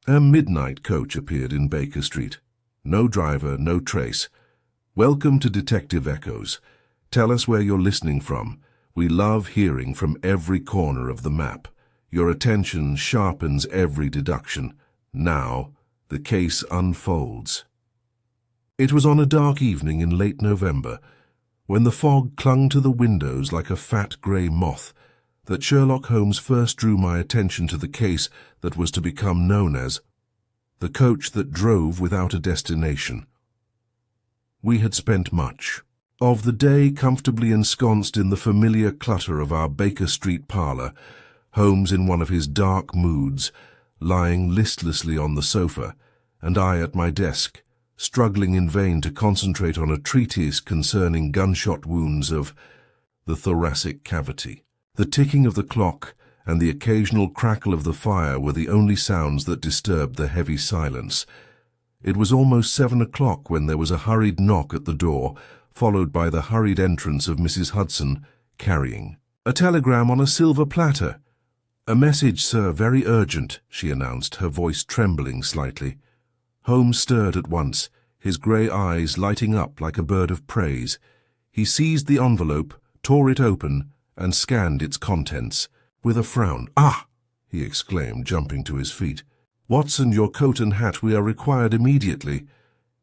A midnight coach appeared in Baker Street. No driver, no trace. Welcome to Detective Echoes. Tell us where you're listening from. We love hearing from every corner of the map. Your attention sharpens every deduction. Now, the case unfolds. It was on a dark evening in late November, when the fog clung to the windows like a fat grey moth, that Sherlock Holmes first drew my attention to the case that was to become known as the coach that drove without a destination. We had spent much of the day comfortably ensconced in the familiar clutter of our Baker Street parlour, Holmes in one of his dark moods, lying listlessly on the sofa, and I at my desk, struggling in vain to concentrate on a treatise concerning gunshot wounds of the thoracic cavity. The ticking of the clock and the occasional crackle of the fire were the only sounds that disturbed the heavy silence. It was almost 7 o'clock when there was a hurried knock at the door, followed by the hurried entrance of Mrs. Hudson, carrying a telegram on a silver platter. "A message, sir, very urgent," she announced, her voice trembling slightly. Holmes stirred at once, his grey eyes lighting up like a bird of praise. He seized the envelope, tore it open, and scanned its contents. With a frown, "Ah!" he exclaimed, jumping to his feet. "Watson, your coat and hat, we are required immediately."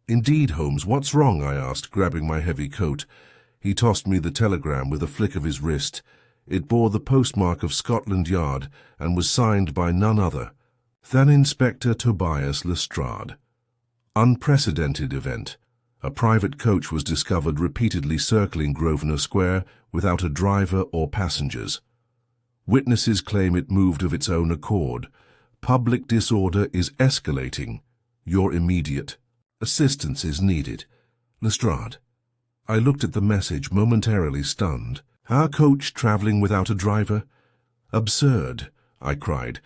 "Indeed, Holmes, what's wrong?" I asked, grabbing my heavy coat. He tossed me the telegram with a flick of his wrist. It bore the postmark of Scotland Yard and was signed by none other than Inspector Tobias Lestrade. Unprecedented event. A private coach was discovered repeatedly circling Grosvenor Square without a driver or passengers. Witnesses claim it moved of its own accord. Public disorder is escalating. Your immediate assistance is needed. Lestrade. I looked at the message, momentarily stunned. Our coach travelling without a driver? Absurd, I cried.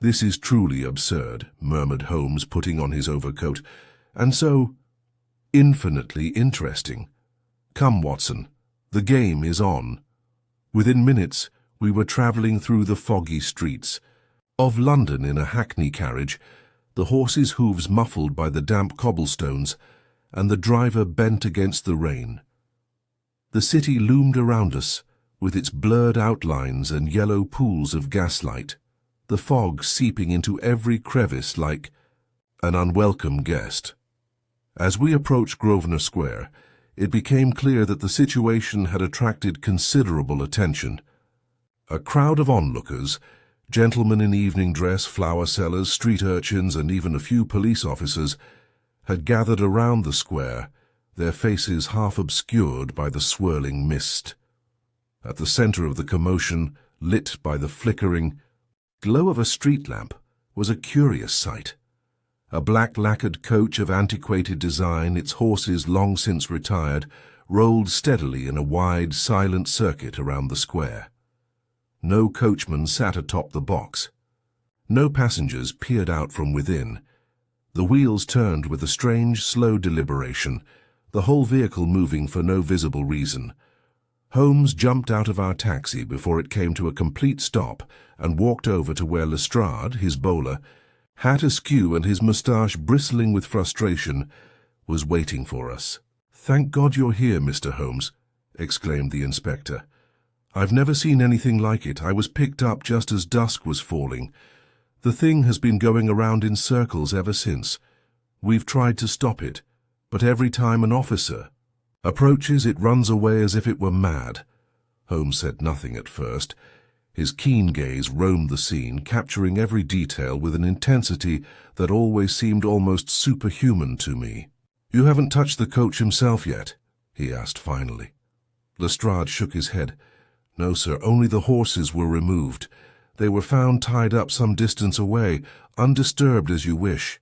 "This is truly absurd," murmured Holmes, putting on his overcoat. "And so infinitely interesting. Come, Watson, the game is on." Within minutes, we were travelling through the foggy streets of London in a hackney carriage, the horses' hooves muffled by the damp cobblestones, and the driver bent against the rain. The city loomed around us, with its blurred outlines and yellow pools of gaslight, the fog seeping into every crevice like an unwelcome guest. As we approached Grosvenor Square, it became clear that the situation had attracted considerable attention. A crowd of onlookers, gentlemen in evening dress, flower sellers, street urchins, and even a few police officers, had gathered around the square, their faces half obscured by the swirling mist. At the centre of the commotion, lit by the flickering glow of a street lamp, was a curious sight. A black lacquered coach of antiquated design, its horses long since retired, rolled steadily in a wide, silent circuit around the square. No coachman sat atop the box. No passengers peered out from within. The wheels turned with a strange, slow deliberation, the whole vehicle moving for no visible reason. Holmes jumped out of our taxi before it came to a complete stop and walked over to where Lestrade, his bowler, hat askew and his moustache bristling with frustration, was waiting for us. "Thank God you're here, Mr. Holmes," exclaimed the inspector. "I've never seen anything like it. I was picked up just as dusk was falling. The thing has been going around in circles ever since. We've tried to stop it, but every time an officer approaches, it runs away as if it were mad." Holmes said nothing at first. His keen gaze roamed the scene, capturing every detail with an intensity that always seemed almost superhuman to me. "You haven't touched the coach himself yet?" he asked finally. Lestrade shook his head. "No, sir, only the horses were removed. They were found tied up some distance away, undisturbed as you wish."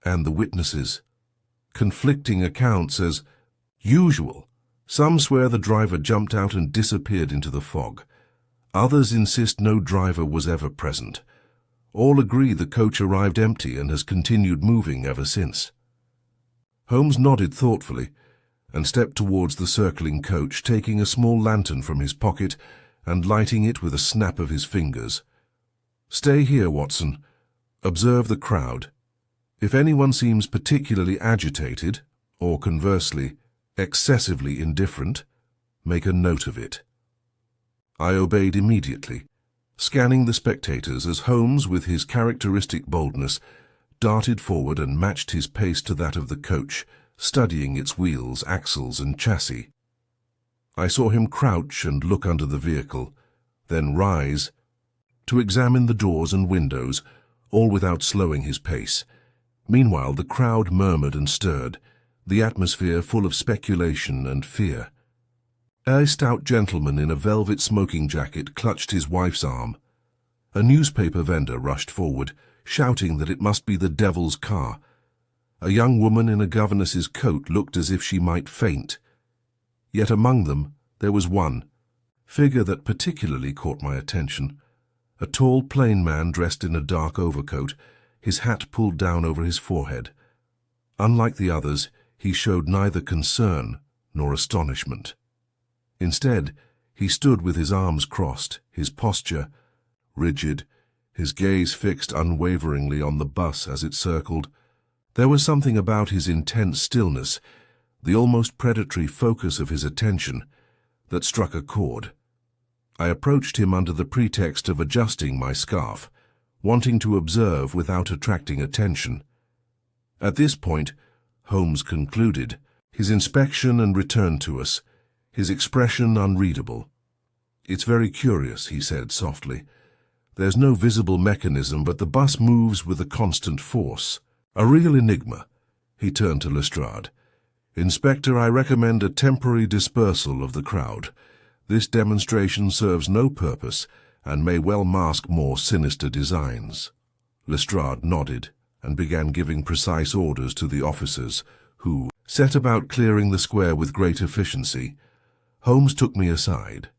"And the witnesses?" "Conflicting accounts as usual. Some swear the driver jumped out and disappeared into the fog. Others insist no driver was ever present. All agree the coach arrived empty and has continued moving ever since." Holmes nodded thoughtfully and stepped towards the circling coach, taking a small lantern from his pocket and lighting it with a snap of his fingers. "Stay here, Watson. Observe the crowd. If anyone seems particularly agitated, or conversely, excessively indifferent, make a note of it. I obeyed immediately, scanning the spectators as Holmes, with his characteristic boldness, darted forward and matched his pace to that of the coach, studying its wheels, axles, and chassis. I saw him crouch and look under the vehicle, then rise to examine the doors and windows, all without slowing his pace. Meanwhile, the crowd murmured and stirred, the atmosphere full of speculation and fear. A stout gentleman in a velvet smoking jacket clutched his wife's arm. A newspaper vendor rushed forward, shouting that it must be the devil's car. A young woman in a governess's coat looked as if she might faint. Yet among them there was one figure that particularly caught my attention. A tall, plain man dressed in a dark overcoat, his hat pulled down over his forehead. Unlike the others, he showed neither concern nor astonishment. Instead, he stood with his arms crossed, his posture rigid, his gaze fixed unwaveringly on the bus as it circled. There was something about his intense stillness, the almost predatory focus of his attention, that struck a chord. I approached him under the pretext of adjusting my scarf, wanting to observe without attracting attention. At this point, Holmes concluded his inspection and returned to us, his expression unreadable. "It's very curious," he said softly. "There's no visible mechanism, but the bus moves with a constant force. A real enigma." He turned to Lestrade. "Inspector, I recommend a temporary dispersal of the crowd. This demonstration serves no purpose and may well mask more sinister designs." Lestrade nodded and began giving precise orders to the officers, who set about clearing the square with great efficiency. Holmes took me aside.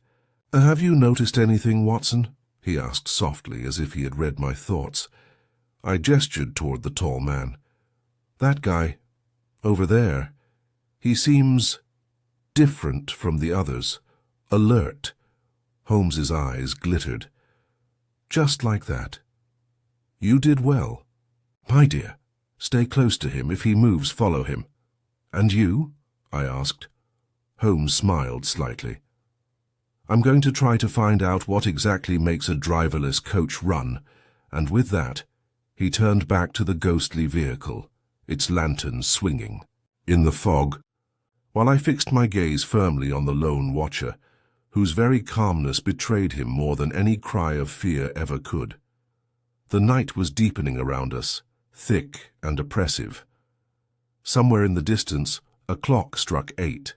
"Have you noticed anything, Watson?" he asked softly, as if he had read my thoughts. I gestured toward the tall man. "That guy, over there, he seems different from the others, alert." Holmes's eyes glittered. "Just like that. You did well. My dear, stay close to him. If he moves, follow him." "And you?" I asked. Holmes smiled slightly. "I'm going to try to find out what exactly makes a driverless coach run," and with that, he turned back to the ghostly vehicle, its lanterns swinging in the fog, while I fixed my gaze firmly on the lone watcher, whose very calmness betrayed him more than any cry of fear ever could. The night was deepening around us, thick and oppressive. Somewhere in the distance, a clock struck 8.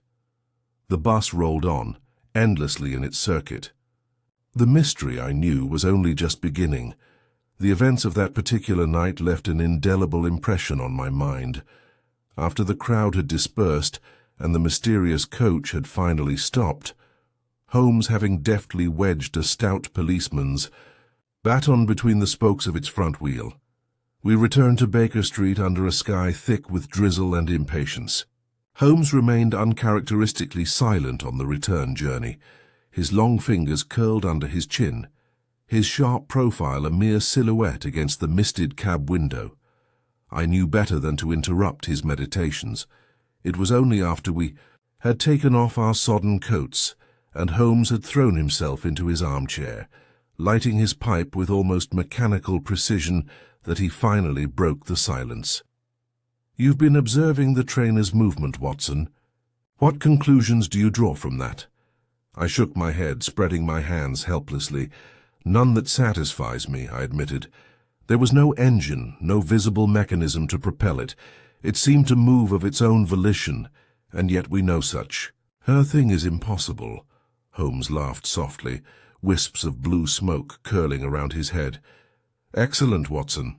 The bus rolled on, endlessly in its circuit. The mystery, I knew, was only just beginning. The events of that particular night left an indelible impression on my mind. After the crowd had dispersed and the mysterious coach had finally stopped, Holmes, having deftly wedged a stout policeman's baton between the spokes of its front wheel, we returned to Baker Street under a sky thick with drizzle and impatience. Holmes remained uncharacteristically silent on the return journey, his long fingers curled under his chin, his sharp profile a mere silhouette against the misted cab window. I knew better than to interrupt his meditations. It was only after we had taken off our sodden coats and Holmes had thrown himself into his armchair, lighting his pipe with almost mechanical precision, that he finally broke the silence. "You've been observing the trainer's movement, Watson. What conclusions do you draw from that?" I shook my head, spreading my hands helplessly. "None that satisfies me," I admitted. There was no engine, no visible mechanism to propel it. It seemed to move of its own volition, and yet we know such. "Her thing is impossible." Holmes laughed softly, wisps of blue smoke curling around his head. "Excellent, Watson.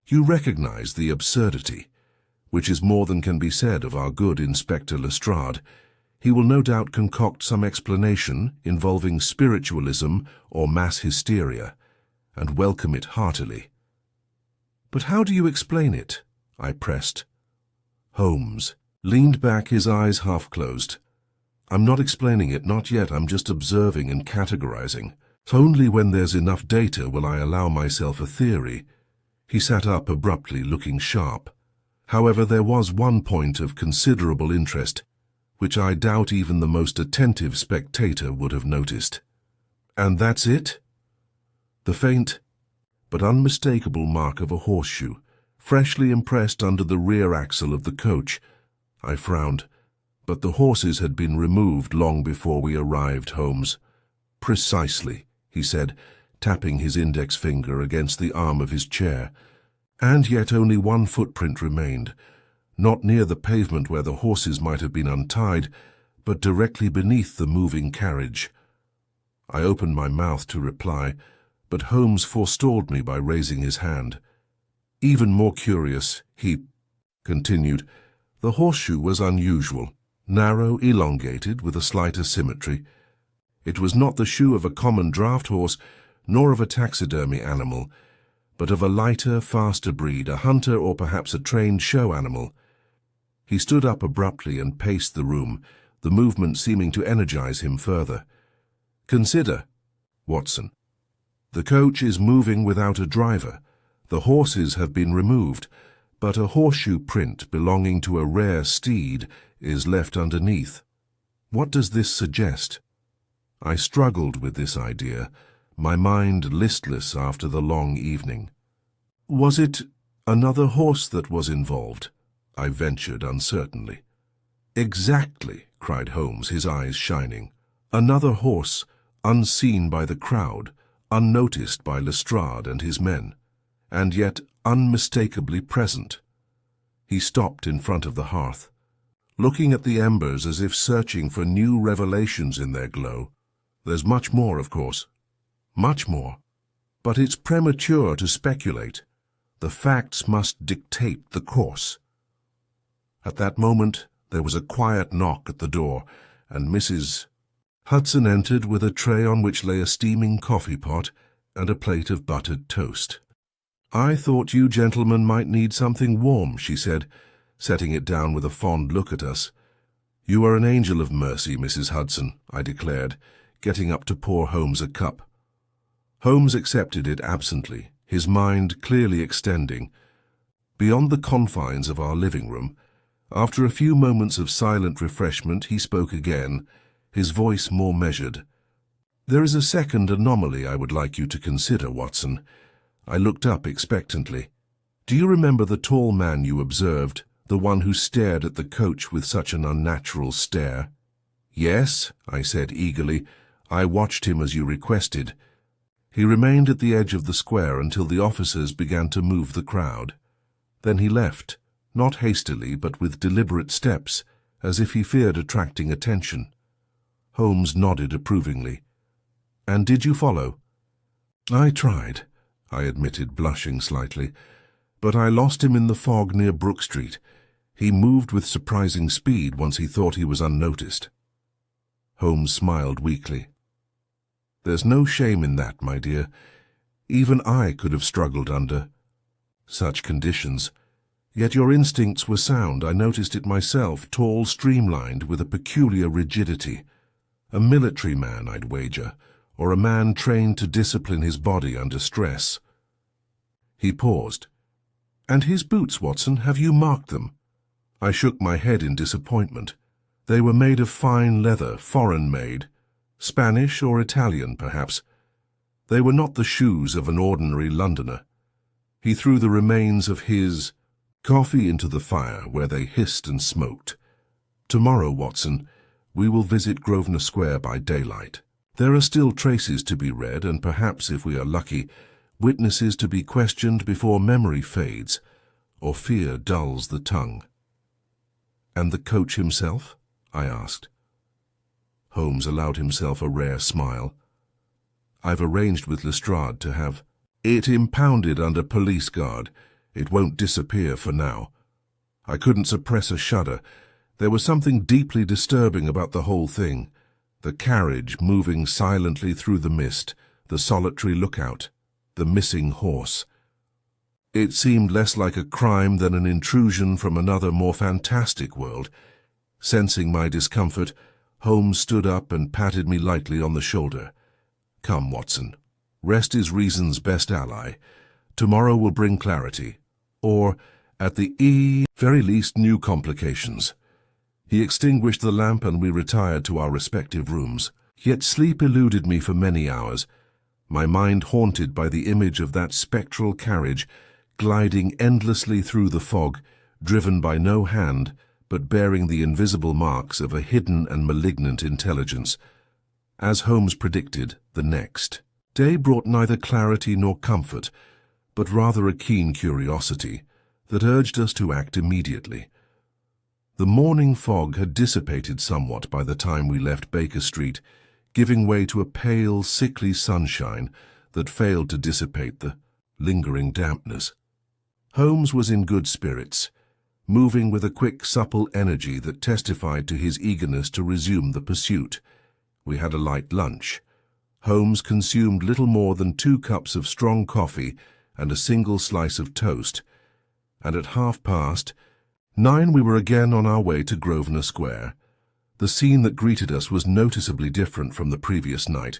You recognize the absurdity, which is more than can be said of our good Inspector Lestrade. He will no doubt concoct some explanation involving spiritualism or mass hysteria, and welcome it heartily." "But how do you explain it?" I pressed. Holmes leaned back, his eyes half closed. "I'm not explaining it, not yet. I'm just observing and categorizing. Only when there's enough data will I allow myself a theory. He sat up abruptly, looking sharp. However, there was one point of considerable interest, which I doubt even the most attentive spectator would have noticed. "And that's it?" The faint but unmistakable mark of a horseshoe, freshly impressed under the rear axle of the coach. I frowned, but the horses had been removed long before we arrived, Holmes. "Precisely," he said, tapping his index finger against the arm of his chair. "And yet only one footprint remained, not near the pavement where the horses might have been untied, but directly beneath the moving carriage." I opened my mouth to reply, but Holmes forestalled me by raising his hand. "Even more curious," he continued, "the horseshoe was unusual, narrow, elongated, with a slight asymmetry. It was not the shoe of a common draft horse, nor of a taxidermy animal, but of a lighter, faster breed, a hunter or perhaps a trained show animal." He stood up abruptly and paced the room, the movement seeming to energize him further. "Consider, Watson. The coach is moving without a driver. The horses have been removed, but a horseshoe print belonging to a rare steed is left underneath. What does this suggest?" I struggled with this idea, my mind listless after the long evening. "Was it another horse that was involved?" I ventured uncertainly. "Exactly," cried Holmes, his eyes shining. "Another horse, unseen by the crowd, unnoticed by Lestrade and his men, and yet unmistakably present." He stopped in front of the hearth, looking at the embers as if searching for new revelations in their glow. "There's much more, of course. Much more. But it's premature to speculate. The facts must dictate the course." At that moment there was a quiet knock at the door, and Mrs. Hudson entered with a tray on which lay a steaming coffee pot and a plate of buttered toast. "I thought you gentlemen might need something warm," she said, setting it down with a fond look at us. "You are an angel of mercy, Mrs. Hudson," I declared, getting up to pour Holmes a cup. Holmes accepted it absently, his mind clearly extending beyond the confines of our living room. After a few moments of silent refreshment, he spoke again, his voice more measured. "There is a second anomaly I would like you to consider, Watson." I looked up expectantly. "Do you remember the tall man you observed, the one who stared at the coach with such an unnatural stare?" "Yes," I said eagerly. "I watched him as you requested. He remained at the edge of the square until the officers began to move the crowd. Then he left, not hastily but with deliberate steps, as if he feared attracting attention." Holmes nodded approvingly. "And did you follow?" "I tried," I admitted, blushing slightly, "but I lost him in the fog near Brook Street. He moved with surprising speed once he thought he was unnoticed." Holmes smiled weakly. "There's no shame in that, my dear. Even I could have struggled under such conditions. Yet your instincts were sound. I noticed it myself, tall, streamlined, with a peculiar rigidity. A military man, I'd wager, or a man trained to discipline his body under stress." He paused. "And his boots, Watson, have you marked them?" I shook my head in disappointment. They were made of fine leather, foreign-made, Spanish or Italian, perhaps. They were not the shoes of an ordinary Londoner. He threw the remains of his coffee into the fire, where they hissed and smoked. "Tomorrow, Watson, we will visit Grosvenor Square by daylight. There are still traces to be read, and perhaps, if we are lucky, witnesses to be questioned before memory fades, or fear dulls the tongue." "And the coach himself?" I asked. Holmes allowed himself a rare smile. "I've arranged with Lestrade to have it impounded under police guard. It won't disappear for now." I couldn't suppress a shudder. There was something deeply disturbing about the whole thing. The carriage moving silently through the mist, the solitary lookout, the missing horse. It seemed less like a crime than an intrusion from another, more fantastic world. Sensing my discomfort, Holmes stood up and patted me lightly on the shoulder. "Come, Watson. Rest is reason's best ally. Tomorrow will bring clarity. Or, at the very least, new complications. He extinguished the lamp and we retired to our respective rooms. Yet sleep eluded me for many hours, my mind haunted by the image of that spectral carriage gliding endlessly through the fog, driven by no hand, but bearing the invisible marks of a hidden and malignant intelligence. As Holmes predicted, the next day brought neither clarity nor comfort, but rather a keen curiosity that urged us to act immediately. The morning fog had dissipated somewhat by the time we left Baker Street, giving way to a pale, sickly sunshine that failed to dissipate the lingering dampness. Holmes was in good spirits, moving with a quick, supple energy that testified to his eagerness to resume the pursuit. We had a light lunch. Holmes consumed little more than 2 cups of strong coffee and a single slice of toast, and at 9:30 we were again on our way to Grosvenor Square. The scene that greeted us was noticeably different from the previous night.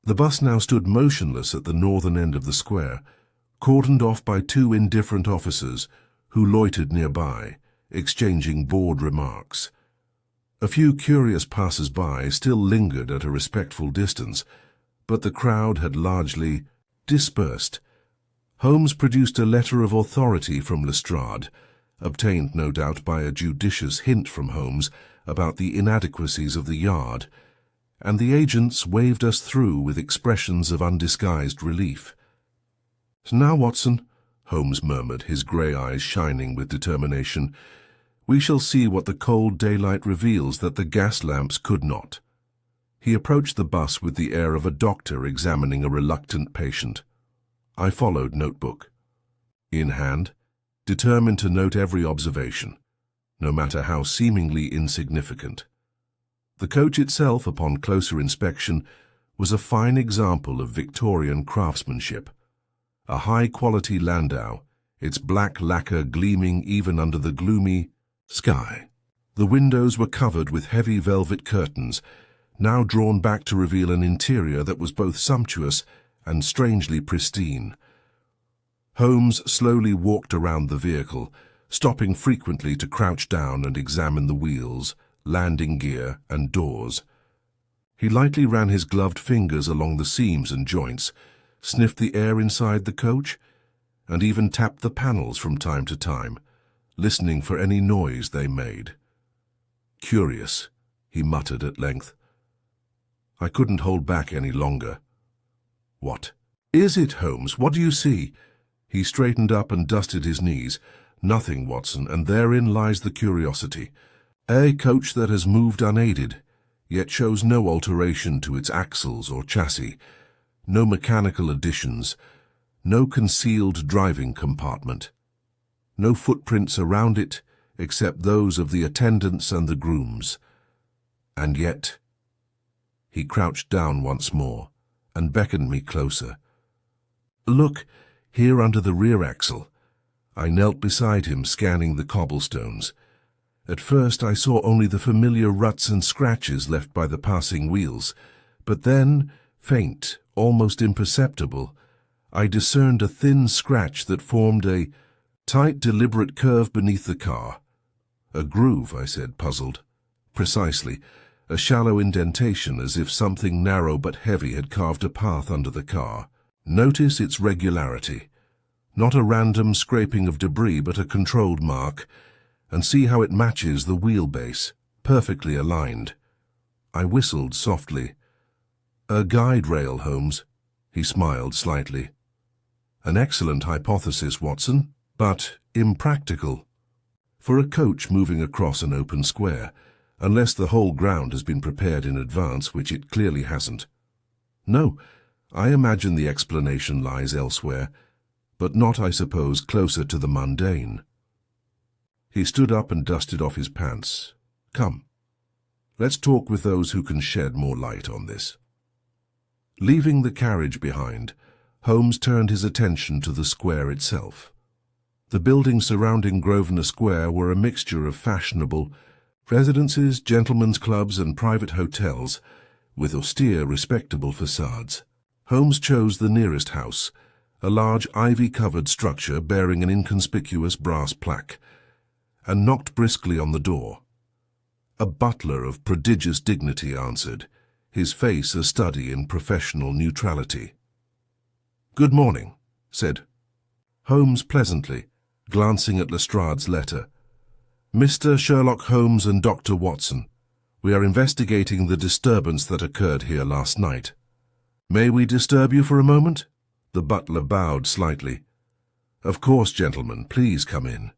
The bus now stood motionless at the northern end of the square, cordoned off by 2 indifferent officers who loitered nearby, exchanging bored remarks. A few curious passers-by still lingered at a respectful distance, but the crowd had largely dispersed. Holmes produced a letter of authority from Lestrade, obtained no doubt by a judicious hint from Holmes about the inadequacies of the yard, and the agents waved us through with expressions of undisguised relief. "Now, Watson," Holmes murmured, his grey eyes shining with determination, "we shall see what the cold daylight reveals that the gas lamps could not." He approached the bus with the air of a doctor examining a reluctant patient. I followed, notebook in hand, determined to note every observation, no matter how seemingly insignificant. The coach itself, upon closer inspection, was a fine example of Victorian craftsmanship. A high-quality landau, its black lacquer gleaming even under the gloomy sky. The windows were covered with heavy velvet curtains, now drawn back to reveal an interior that was both sumptuous and strangely pristine. Holmes slowly walked around the vehicle, stopping frequently to crouch down and examine the wheels, landing gear, and doors. He lightly ran his gloved fingers along the seams and joints, sniffed the air inside the coach, and even tapped the panels from time to time, listening for any noise they made. "Curious," he muttered at length. I couldn't hold back any longer. "What is it, Holmes? What do you see?" He straightened up and dusted his knees. "Nothing, Watson, and therein lies the curiosity. A coach that has moved unaided, yet shows no alteration to its axles or chassis, no mechanical additions, no concealed driving compartment, no footprints around it except those of the attendants and the grooms. And yet—" He crouched down once more and beckoned me closer. "Look, here under the rear axle." I knelt beside him, scanning the cobblestones. At first I saw only the familiar ruts and scratches left by the passing wheels, but then, faint, almost imperceptible, I discerned a thin scratch that formed a tight, deliberate curve beneath the car. "A groove," I said, puzzled. "Precisely. A shallow indentation, as if something narrow but heavy had carved a path under the car. Notice its regularity. Not a random scraping of debris, but a controlled mark, and see how it matches the wheelbase, perfectly aligned." I whistled softly. "A guide rail, Holmes." He smiled slightly. "An excellent hypothesis, Watson, but impractical for a coach moving across an open square, unless the whole ground has been prepared in advance, which it clearly hasn't. No, I imagine the explanation lies elsewhere, but not, I suppose, closer to the mundane." He stood up and dusted off his pants. "Come, let's talk with those who can shed more light on this." Leaving the carriage behind, Holmes turned his attention to the square itself. The buildings surrounding Grosvenor Square were a mixture of fashionable residences, gentlemen's clubs, and private hotels, with austere, respectable facades. Holmes chose the nearest house, a large ivy-covered structure bearing an inconspicuous brass plaque, and knocked briskly on the door. A butler of prodigious dignity answered, his face a study in professional neutrality. "Good morning," said Holmes pleasantly, glancing at Lestrade's letter. "Mr. Sherlock Holmes and Dr. Watson, we are investigating the disturbance that occurred here last night. May we disturb you for a moment?" The butler bowed slightly. "Of course, gentlemen, please come in."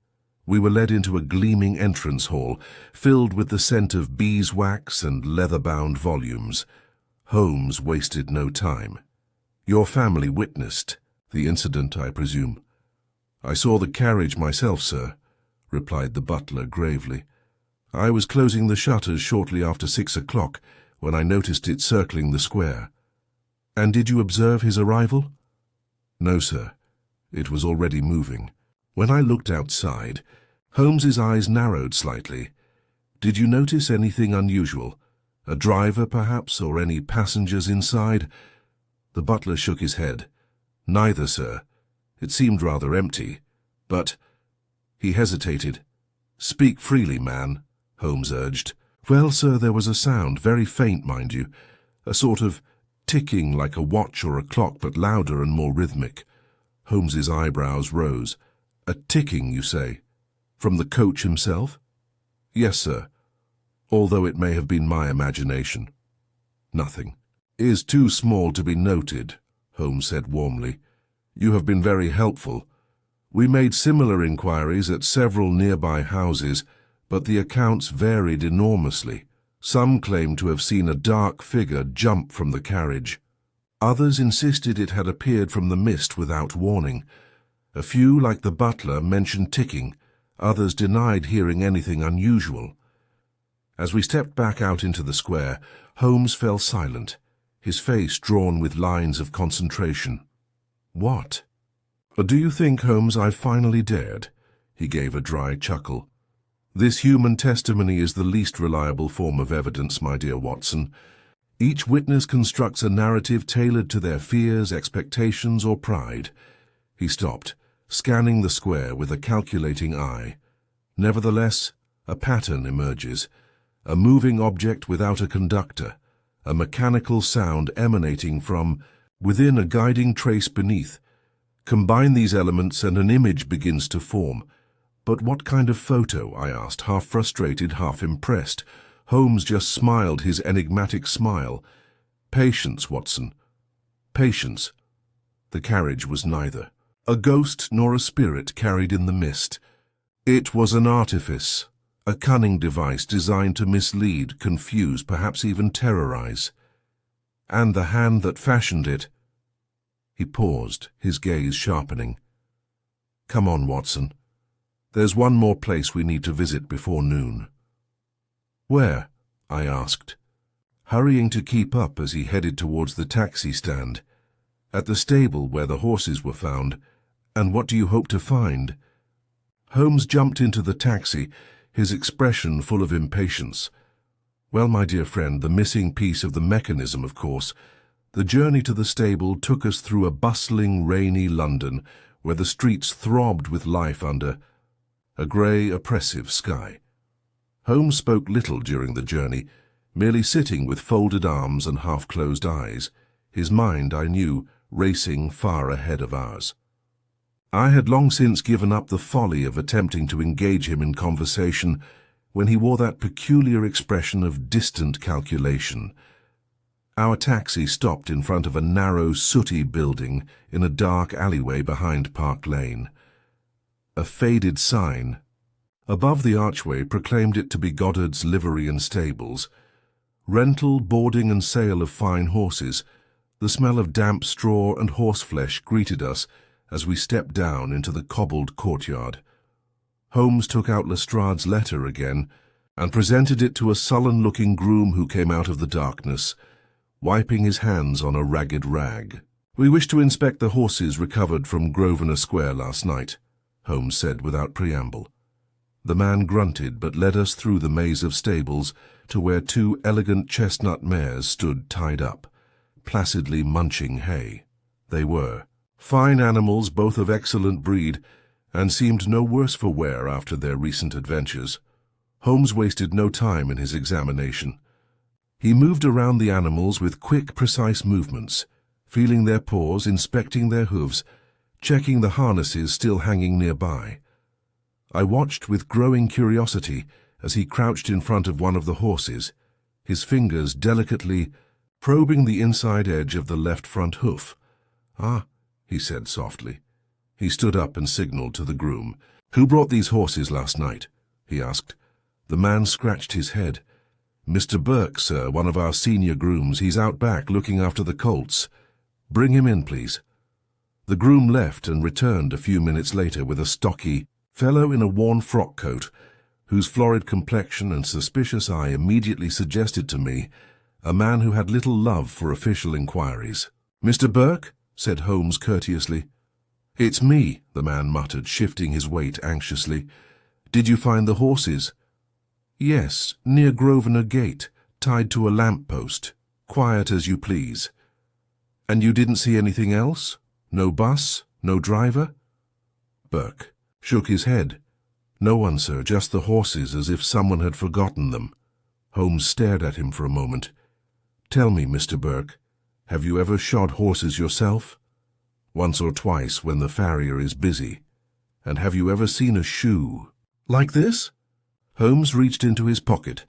We were led into a gleaming entrance hall, filled with the scent of beeswax and leather-bound volumes. Holmes wasted no time. "Your family witnessed the incident, I presume?" "I saw the carriage myself, sir," replied the butler gravely. "I was closing the shutters shortly after 6 o'clock when I noticed it circling the square." "And did you observe his arrival?" "No, sir. It was already moving. When I looked outside, Holmes's eyes narrowed slightly. Did you notice anything unusual? A driver, perhaps, or any passengers inside?" The butler shook his head. "Neither, sir. It seemed rather empty. But—" He hesitated. "Speak freely, man," Holmes urged. "Well, sir, there was a sound, very faint, mind you, a sort of ticking like a watch or a clock, but louder and more rhythmic." Holmes's eyebrows rose. "A ticking, you say? From the coach himself?" "Yes, sir, although it may have been my imagination." "Nothing is too small to be noted," Holmes said warmly. "You have been very helpful. We made similar inquiries at several nearby houses, but the accounts varied enormously. Some claimed to have seen a dark figure jump from the carriage. Others insisted it had appeared from the mist without warning. A few, like the butler, mentioned ticking. Others denied hearing anything unusual. As we stepped back out into the square, Holmes fell silent, his face drawn with lines of concentration. "What?" "Do you think, Holmes, I've finally dared?" He gave a dry chuckle. "This human testimony is the least reliable form of evidence, my dear Watson. Each witness constructs a narrative tailored to their fears, expectations, or pride." He stopped, scanning the square with a calculating eye. "Nevertheless, a pattern emerges. A moving object without a conductor, a mechanical sound emanating from within a guiding trace beneath. Combine these elements and an image begins to form." "But what kind of photo?" I asked, half frustrated, half impressed. Holmes just smiled his enigmatic smile. "Patience, Watson. Patience." The carriage was neither a ghost nor a spirit carried in the mist. It was an artifice, a cunning device designed to mislead, confuse, perhaps even terrorize. And the hand that fashioned it— He paused, his gaze sharpening. "Come on, Watson. There's one more place we need to visit before noon." "Where?" I asked, hurrying to keep up as he headed towards the taxi stand. "At the stable where the horses were found. And what do you hope to find?" Holmes jumped into the taxi, his expression full of impatience. "Well, my dear friend, the missing piece of the mechanism, of course. The journey to the stable took us through a bustling, rainy London, where the streets throbbed with life under a grey, oppressive sky." Holmes spoke little during the journey, merely sitting with folded arms and half-closed eyes, his mind, I knew, racing far ahead of ours. I had long since given up the folly of attempting to engage him in conversation when he wore that peculiar expression of distant calculation. Our taxi stopped in front of a narrow, sooty building in a dark alleyway behind Park Lane. A faded sign above the archway proclaimed it to be Goddard's Livery and Stables. Rental, boarding and sale of fine horses. The smell of damp straw and horseflesh greeted us as we stepped down into the cobbled courtyard. Holmes took out Lestrade's letter again and presented it to a sullen-looking groom who came out of the darkness, wiping his hands on a ragged rag. "We wish to inspect the horses recovered from Grosvenor Square last night," Holmes said without preamble. The man grunted but led us through the maze of stables to where 2 elegant chestnut mares stood tied up, placidly munching hay. They were Fine animals, both of excellent breed, and seemed no worse for wear after their recent adventures. Holmes wasted no time in his examination. He moved around the animals with quick, precise movements, feeling their paws, inspecting their hooves, checking the harnesses still hanging nearby. I watched with growing curiosity as he crouched in front of one of the horses, his fingers delicately probing the inside edge of the left front hoof. "Ah," he said softly. He stood up and signaled to the groom. "Who brought these horses last night?" he asked. The man scratched his head. "Mr. Burke, sir, one of our senior grooms. He's out back looking after the colts. Bring him in, please." The groom left and returned a few minutes later with a stocky fellow in a worn frock coat, whose florid complexion and suspicious eye immediately suggested to me a man who had little love for official inquiries. "Mr. Burke?" said Holmes courteously. "It's me," the man muttered, shifting his weight anxiously. "Did you find the horses?" "Yes, near Grosvenor Gate, tied to a lamp-post. Quiet as you please." "And you didn't see anything else? No bus? No driver?" Burke shook his head. "No one, sir, just the horses, as if someone had forgotten them." Holmes stared at him for a moment. "Tell me, Mr. Burke, have you ever shod horses yourself?" "Once or twice when the farrier is busy." "And have you ever seen a shoe like this?" Holmes reached into his pocket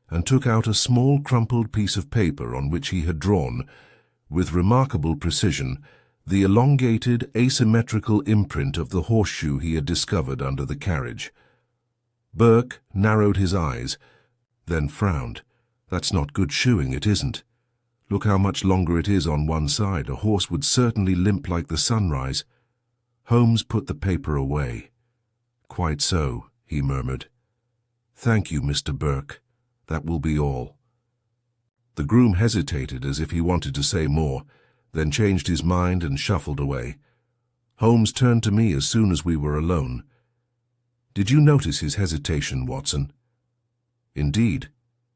and took out a small crumpled piece of paper on which he had drawn, with remarkable precision, the elongated, asymmetrical imprint of the horseshoe he had discovered under the carriage. Burke narrowed his eyes, then frowned. "That's not good shoeing, it isn't. Look how much longer it is on one side. A horse would certainly limp like the sunrise." Holmes put the paper away. "Quite so," he murmured. "Thank you, Mr. Burke. That will be all." The groom hesitated as if he wanted to say more, then changed his mind and shuffled away. Holmes turned to me as soon as we were alone. "Did you notice his hesitation, Watson?" "Indeed.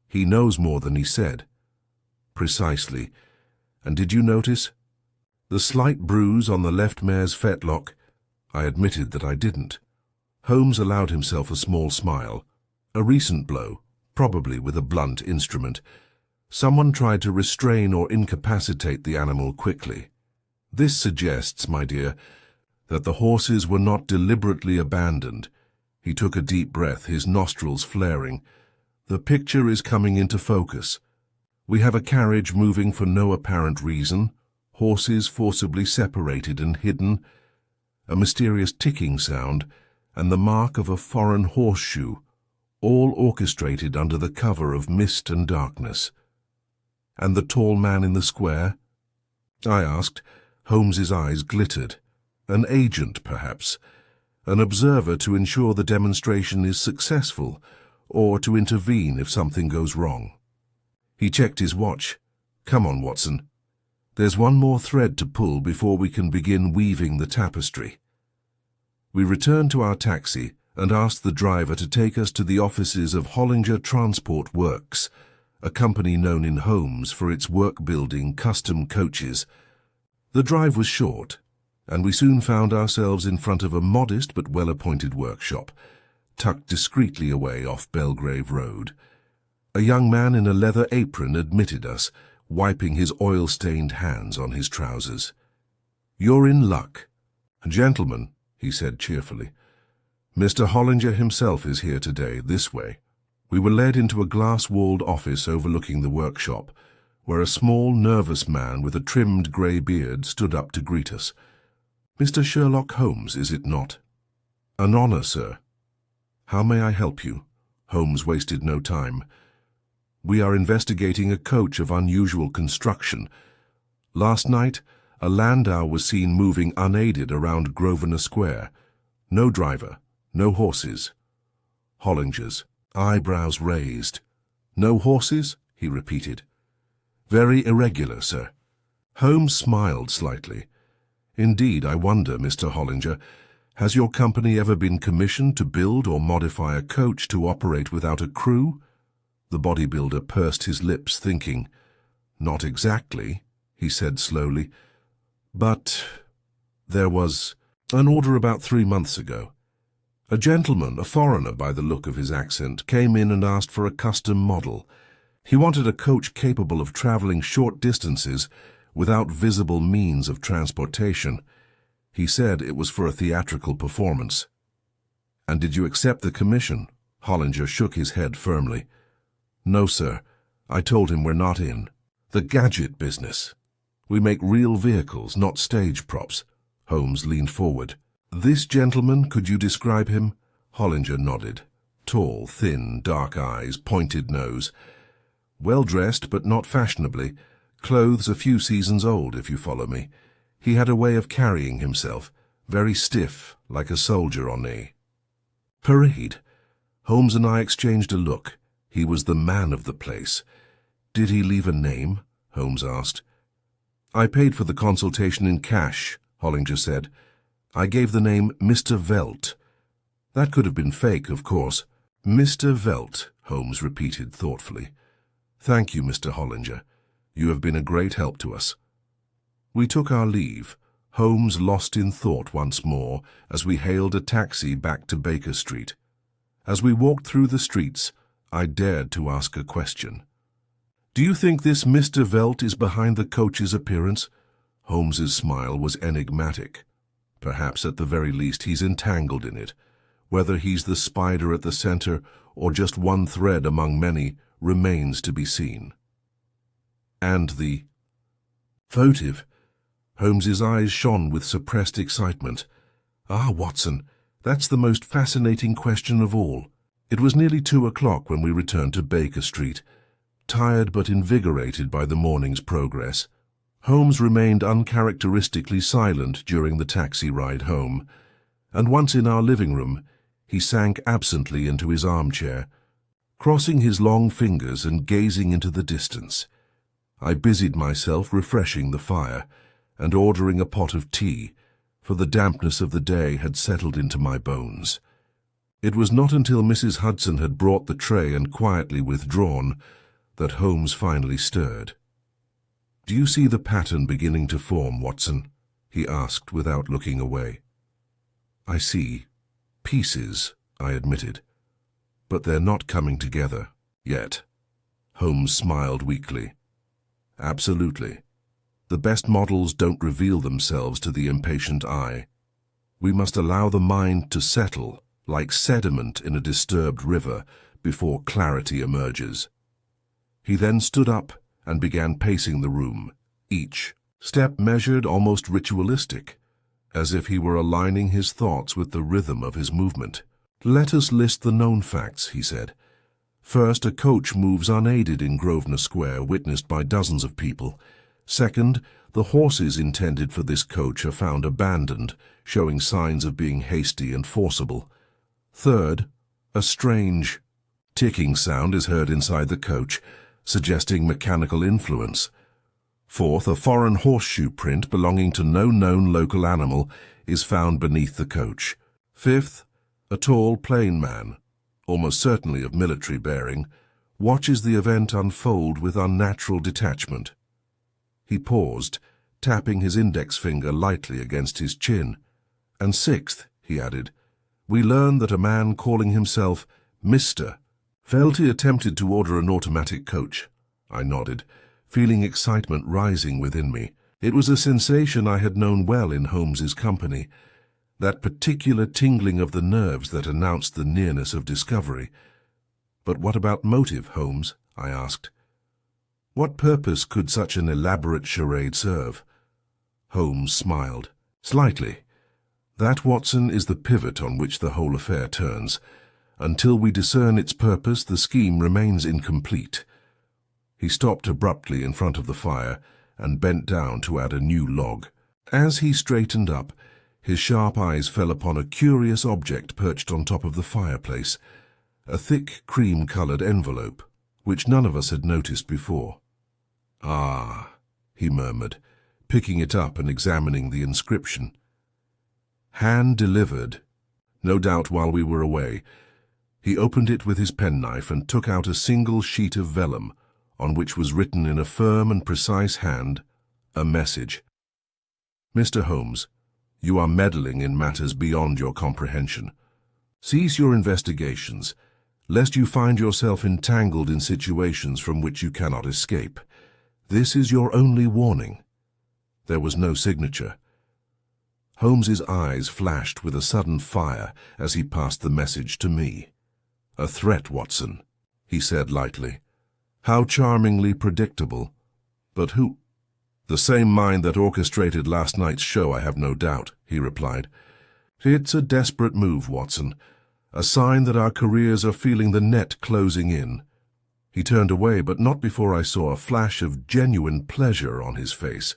He knows more than he said." "Precisely. And did you notice the slight bruise on the left mare's fetlock?" I admitted that I didn't. Holmes allowed himself a small smile. "A recent blow, probably with a blunt instrument. Someone tried to restrain or incapacitate the animal quickly. This suggests, my dear, that the horses were not deliberately abandoned." He took a deep breath, his nostrils flaring. "The picture is coming into focus. We have a carriage moving for no apparent reason, horses forcibly separated and hidden, a mysterious ticking sound, and the mark of a foreign horseshoe, all orchestrated under the cover of mist and darkness." "And the tall man in the square?" I asked. Holmes's eyes glittered. "An agent, perhaps. An observer to ensure the demonstration is successful, or to intervene if something goes wrong." He checked his watch. "Come on, Watson. There's one more thread to pull before we can begin weaving the tapestry." We returned to our taxi and asked the driver to take us to the offices of Hollinger Transport Works, a company known in Holmes for its work-building custom coaches. The drive was short, and we soon found ourselves in front of a modest but well-appointed workshop, tucked discreetly away off Belgrave Road. A young man in a leather apron admitted us, wiping his oil-stained hands on his trousers. "You're in luck. Gentlemen," he said cheerfully, "Mr. Hollinger himself is here today, this way." We were led into a glass-walled office overlooking the workshop, where a small, nervous man with a trimmed grey beard stood up to greet us. "Mr. Sherlock Holmes, is it not?" "An honour, sir." "How may I help you?" Holmes wasted no time. "We are investigating a coach of unusual construction. Last night, a landau was seen moving unaided around Grosvenor Square. No driver, no horses." Hollinger's eyebrows raised. "No horses?" he repeated. "Very irregular, sir." Holmes smiled slightly. "Indeed, I wonder, Mr. Hollinger, has your company ever been commissioned to build or modify a coach to operate without a crew?" The bodybuilder pursed his lips, thinking. "Not exactly," he said slowly. "But There was an order about 3 months ago. A gentleman, a foreigner by the look of his accent, came in and asked for a custom model. He wanted a coach capable of traveling short distances without visible means of transportation. He said it was for a theatrical performance. And did you accept the commission? Hollinger shook his head firmly. No, sir. I told him we're not in the gadget business. We make real vehicles, not stage props. Holmes leaned forward. This gentleman, could you describe him? Hollinger nodded. Tall, thin, dark eyes, pointed nose. Well-dressed, but not fashionably. Clothes a few seasons old, if you follow me. He had a way of carrying himself, very stiff, like a soldier on a parade. Holmes and I exchanged a look. He was the man of the place. Did he leave a name? Holmes asked. I paid for the consultation in cash, Hollinger said. I gave the name Mr. Velt. That could have been fake, of course. Mr. Velt, Holmes repeated thoughtfully. Thank you, Mr. Hollinger. You have been a great help to us. We took our leave, Holmes lost in thought once more as we hailed a taxi back to Baker Street. As we walked through the streets, I dared to ask a question. Do you think this Mr. Velt is behind the coach's appearance? Holmes's smile was enigmatic. Perhaps at the very least he's entangled in it. Whether he's the spider at the center or just one thread among many remains to be seen. And the votive. Holmes's eyes shone with suppressed excitement. Ah, Watson, that's the most fascinating question of all. It was nearly 2 o'clock when we returned to Baker Street, tired but invigorated by the morning's progress. Holmes remained uncharacteristically silent during the taxi ride home, and once in our living room, he sank absently into his armchair, crossing his long fingers and gazing into the distance. I busied myself refreshing the fire and ordering a pot of tea, for the dampness of the day had settled into my bones. It was not until Mrs. Hudson had brought the tray and quietly withdrawn that Holmes finally stirred. Do you see the pattern beginning to form, Watson? He asked without looking away. I see. Pieces, I admitted. But they're not coming together, yet. Holmes smiled weakly. Absolutely. The best models don't reveal themselves to the impatient eye. We must allow the mind to settle, like sediment in a disturbed river, before clarity emerges. He then stood up and began pacing the room, each step measured, almost ritualistic, as if he were aligning his thoughts with the rhythm of his movement. Let us list the known facts, he said. First, a coach moves unaided in Grosvenor Square, witnessed by dozens of people. Second, the horses intended for this coach are found abandoned, showing signs of being hasty and forcible. Third, a strange ticking sound is heard inside the coach, suggesting mechanical influence. Fourth, a foreign horseshoe print belonging to no known local animal is found beneath the coach. Fifth, a tall, plain man, almost certainly of military bearing, watches the event unfold with unnatural detachment. He paused, tapping his index finger lightly against his chin. And sixth, he added, we learn that a man calling himself Mr. Felty attempted to order an automatic coach. I nodded, feeling excitement rising within me. It was a sensation I had known well in Holmes's company, that particular tingling of the nerves that announced the nearness of discovery. But what about motive, Holmes? I asked. What purpose could such an elaborate charade serve? Holmes smiled. Slightly. That, Watson, is the pivot on which the whole affair turns. Until we discern its purpose, the scheme remains incomplete. He stopped abruptly in front of the fire and bent down to add a new log. As he straightened up, his sharp eyes fell upon a curious object perched on top of the fireplace, a thick cream-colored envelope, which none of us had noticed before. Ah, he murmured, picking it up and examining the inscription. Hand-delivered, no doubt while we were away. He opened it with his penknife and took out a single sheet of vellum, on which was written in a firm and precise hand, a message. Mr. Holmes, You are meddling in matters beyond your comprehension. Cease your investigations, lest you find yourself entangled in situations from which you cannot escape. This is your only warning." There was no signature. Holmes's eyes flashed with a sudden fire as he passed the message to me. "A threat, Watson," he said lightly. "How charmingly predictable. But who—" "The same mind that orchestrated last night's show, I have no doubt," he replied. "It's a desperate move, Watson. A sign that our careers are feeling the net closing in." He turned away, but not before I saw a flash of genuine pleasure on his face.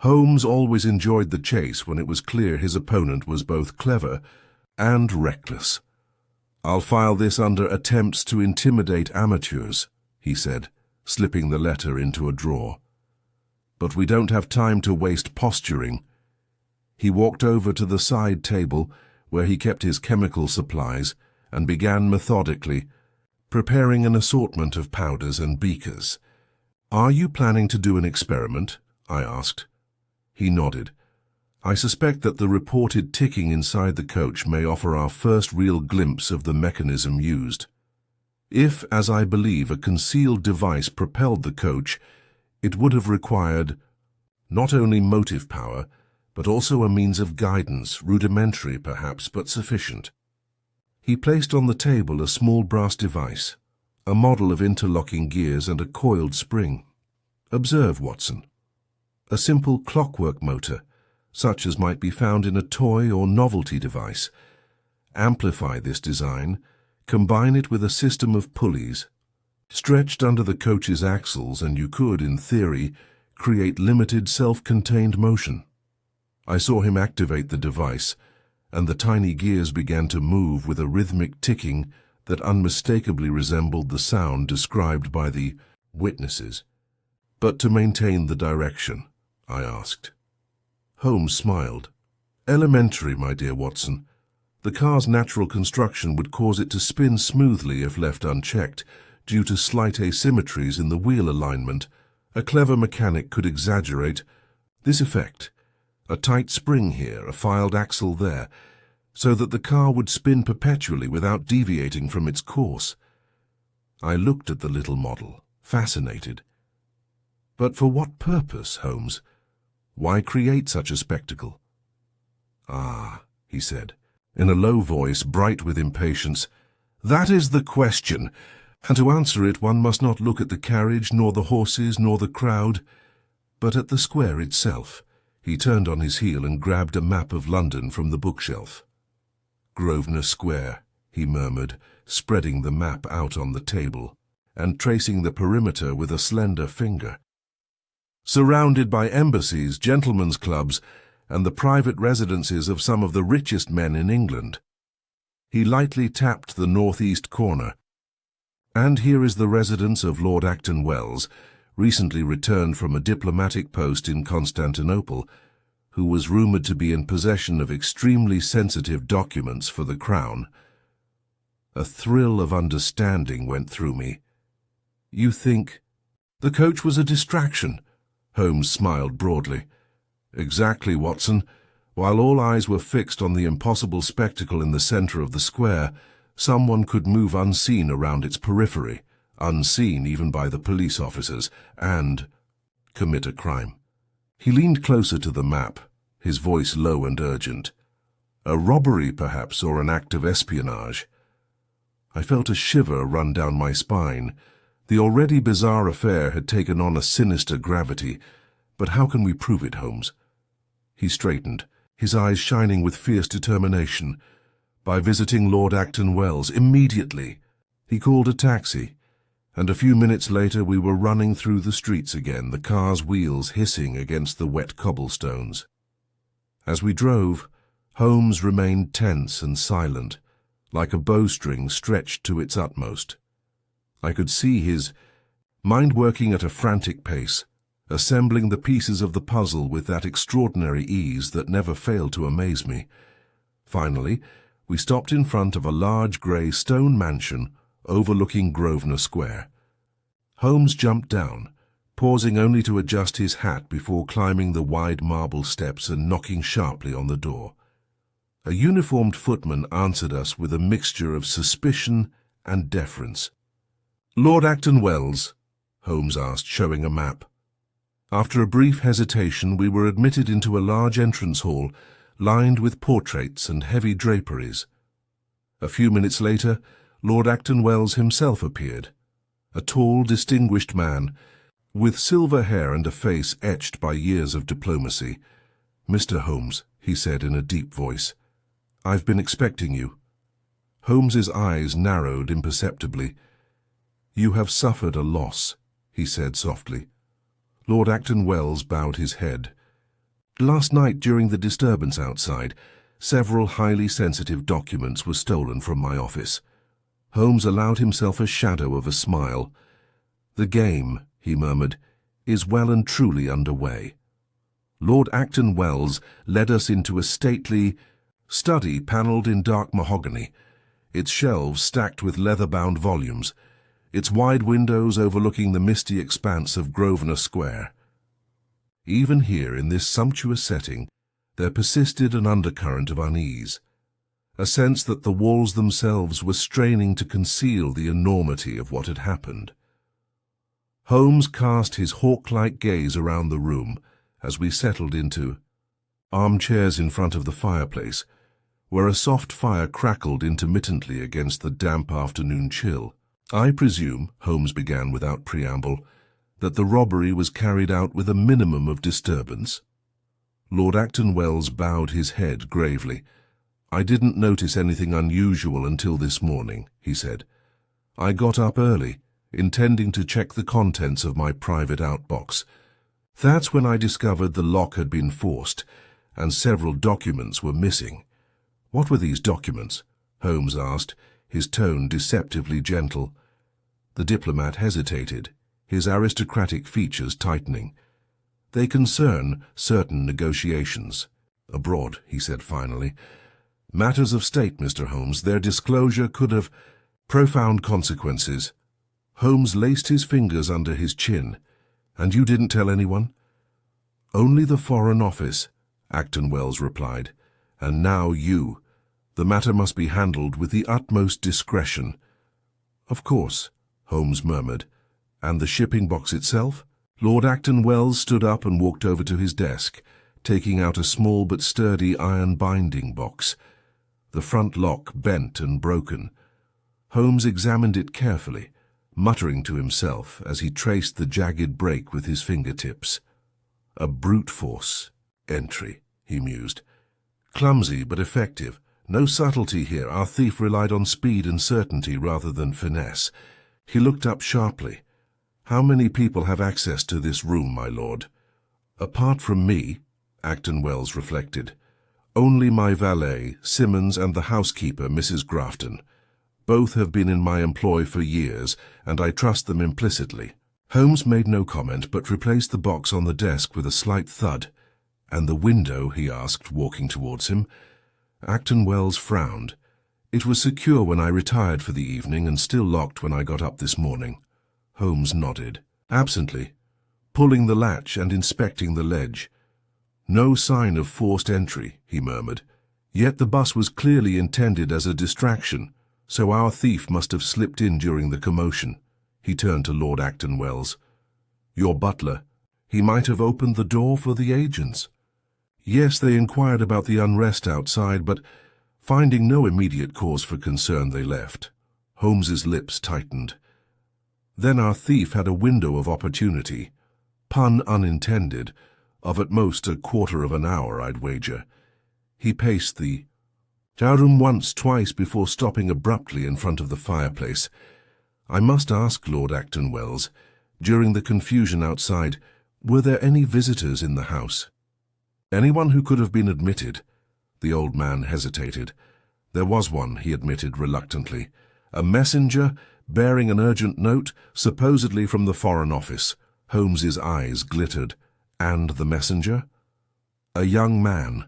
Holmes always enjoyed the chase when it was clear his opponent was both clever and reckless. "I'll file this under attempts to intimidate amateurs," he said, slipping the letter into a drawer. "But we don't have time to waste posturing." He walked over to the side table where he kept his chemical supplies and began methodically preparing an assortment of powders and beakers. "Are you planning to do an experiment?" I asked. He nodded. "I suspect that the reported ticking inside the coach may offer our first real glimpse of the mechanism used. If, as I believe, a concealed device propelled the coach, it would have required not only motive power, but also a means of guidance, rudimentary perhaps, but sufficient." He placed on the table a small brass device, a model of interlocking gears and a coiled spring. "Observe, Watson. A simple clockwork motor, such as might be found in a toy or novelty device. Amplify this design, combine it with a system of pulleys, stretched under the coach's axles, and you could, in theory, create limited self-contained motion." I saw him activate the device, and the tiny gears began to move with a rhythmic ticking that unmistakably resembled the sound described by the witnesses. "But to maintain the direction?" I asked. Holmes smiled. "Elementary, my dear Watson. The car's natural construction would cause it to spin smoothly if left unchecked, due to slight asymmetries in the wheel alignment. A clever mechanic could exaggerate this effect. A tight spring here, a filed axle there, so that the car would spin perpetually without deviating from its course." I looked at the little model, fascinated. "But for what purpose, Holmes? Why create such a spectacle?" "Ah," he said, in a low voice bright with impatience, "that is the question, and to answer it one must not look at the carriage, nor the horses, nor the crowd, but at the square itself." He turned on his heel and grabbed a map of London from the bookshelf. "Grosvenor Square," he murmured, spreading the map out on the table and tracing the perimeter with a slender finger. "Surrounded by embassies, gentlemen's clubs, and the private residences of some of the richest men in England." He lightly tapped the northeast corner. "And here is the residence of Lord Acton Wells, recently returned from a diplomatic post in Constantinople, who was rumoured to be in possession of extremely sensitive documents for the Crown." A thrill of understanding went through me. "You think—" "The coach was a distraction," Holmes smiled broadly. "Exactly, Watson. While all eyes were fixed on the impossible spectacle in the centre of the square, someone could move unseen around its periphery, unseen even by the police officers, and commit a crime." He leaned closer to the map, his voice low and urgent. "A robbery, perhaps, or an act of espionage." I felt a shiver run down my spine. The already bizarre affair had taken on a sinister gravity. "But how can we prove it, Holmes?" He straightened, his eyes shining with fierce determination. "By visiting Lord Acton Wells immediately." He called a taxi, and a few minutes later we were running through the streets again, the car's wheels hissing against the wet cobblestones. As we drove, Holmes remained tense and silent, like a bowstring stretched to its utmost. I could see his mind working at a frantic pace, assembling the pieces of the puzzle with that extraordinary ease that never failed to amaze me. Finally, we stopped in front of a large grey stone mansion overlooking Grosvenor Square. Holmes jumped down, pausing only to adjust his hat before climbing the wide marble steps and knocking sharply on the door. A uniformed footman answered us with a mixture of suspicion and deference. "Lord Acton Wells?" Holmes asked, showing a map. After a brief hesitation, we were admitted into a large entrance hall lined with portraits and heavy draperies. A few minutes later, Lord Acton Wells himself appeared, a tall, distinguished man, with silver hair and a face etched by years of diplomacy. "Mr. Holmes," he said in a deep voice, "I've been expecting you." Holmes's eyes narrowed imperceptibly. "You have suffered a loss," he said softly. Lord Acton Wells bowed his head. "Last night, during the disturbance outside, several highly sensitive documents were stolen from my office." Holmes allowed himself a shadow of a smile. "The game," he murmured, "is well and truly underway." Lord Acton Wells led us into a stately study panelled in dark mahogany, its shelves stacked with leather-bound volumes, its wide windows overlooking the misty expanse of Grosvenor Square. Even here, in this sumptuous setting, there persisted an undercurrent of unease, a sense that the walls themselves were straining to conceal the enormity of what had happened. Holmes cast his hawk-like gaze around the room as we settled into armchairs in front of the fireplace, where a soft fire crackled intermittently against the damp afternoon chill. "I presume," Holmes began without preamble, "that the robbery was carried out with a minimum of disturbance?" Lord Acton Wells bowed his head gravely. "I didn't notice anything unusual until this morning," he said. "I got up early, intending to check the contents of my private outbox. That's when I discovered the lock had been forced, and several documents were missing." "What were these documents?" Holmes asked, his tone deceptively gentle. The diplomat hesitated, his aristocratic features tightening. "They concern certain negotiations abroad," he said finally. "Matters of state, Mr. Holmes. Their disclosure could have profound consequences." Holmes laced his fingers under his chin. "And you didn't tell anyone?" "Only the Foreign Office," Acton Wells replied. "And now you. The matter must be handled with the utmost discretion." "Of course," Holmes murmured. "And the shipping box itself?" Lord Acton Wells stood up and walked over to his desk, taking out a small but sturdy iron binding box. The front lock bent and broken. Holmes examined it carefully, muttering to himself as he traced the jagged break with his fingertips. "A brute force entry," he mused. "Clumsy but effective. No subtlety here. Our thief relied on speed and certainty rather than finesse." He looked up sharply. "How many people have access to this room, my lord?" "Apart from me," Acton Wells reflected, "only my valet, Simmons, and the housekeeper, Mrs. Grafton. Both have been in my employ for years, and I trust them implicitly." Holmes made no comment, but replaced the box on the desk with a slight thud. "And the window?" he asked, walking towards him. Acton Wells frowned. "It was secure when I retired for the evening and still locked when I got up this morning." Holmes nodded, absently, pulling the latch and inspecting the ledge. "No sign of forced entry," he murmured. "Yet the bus was clearly intended as a distraction, so our thief must have slipped in during the commotion." He turned to Lord Acton Wells. "Your butler. He might have opened the door for the agents." "Yes, they inquired about the unrest outside, but finding no immediate cause for concern, they left." Holmes's lips tightened. "Then our thief had a window of opportunity, pun unintended, of at most a quarter of an hour, I'd wager. He paced the room once, twice before stopping abruptly in front of the fireplace. I must ask, Lord Acton Wells, during the confusion outside, were there any visitors in the house?" "Anyone who could have been admitted." The old man hesitated. "There was one," he admitted reluctantly. "A messenger bearing an urgent note, supposedly from the Foreign Office." Holmes's eyes glittered. "And the messenger?" "A young man.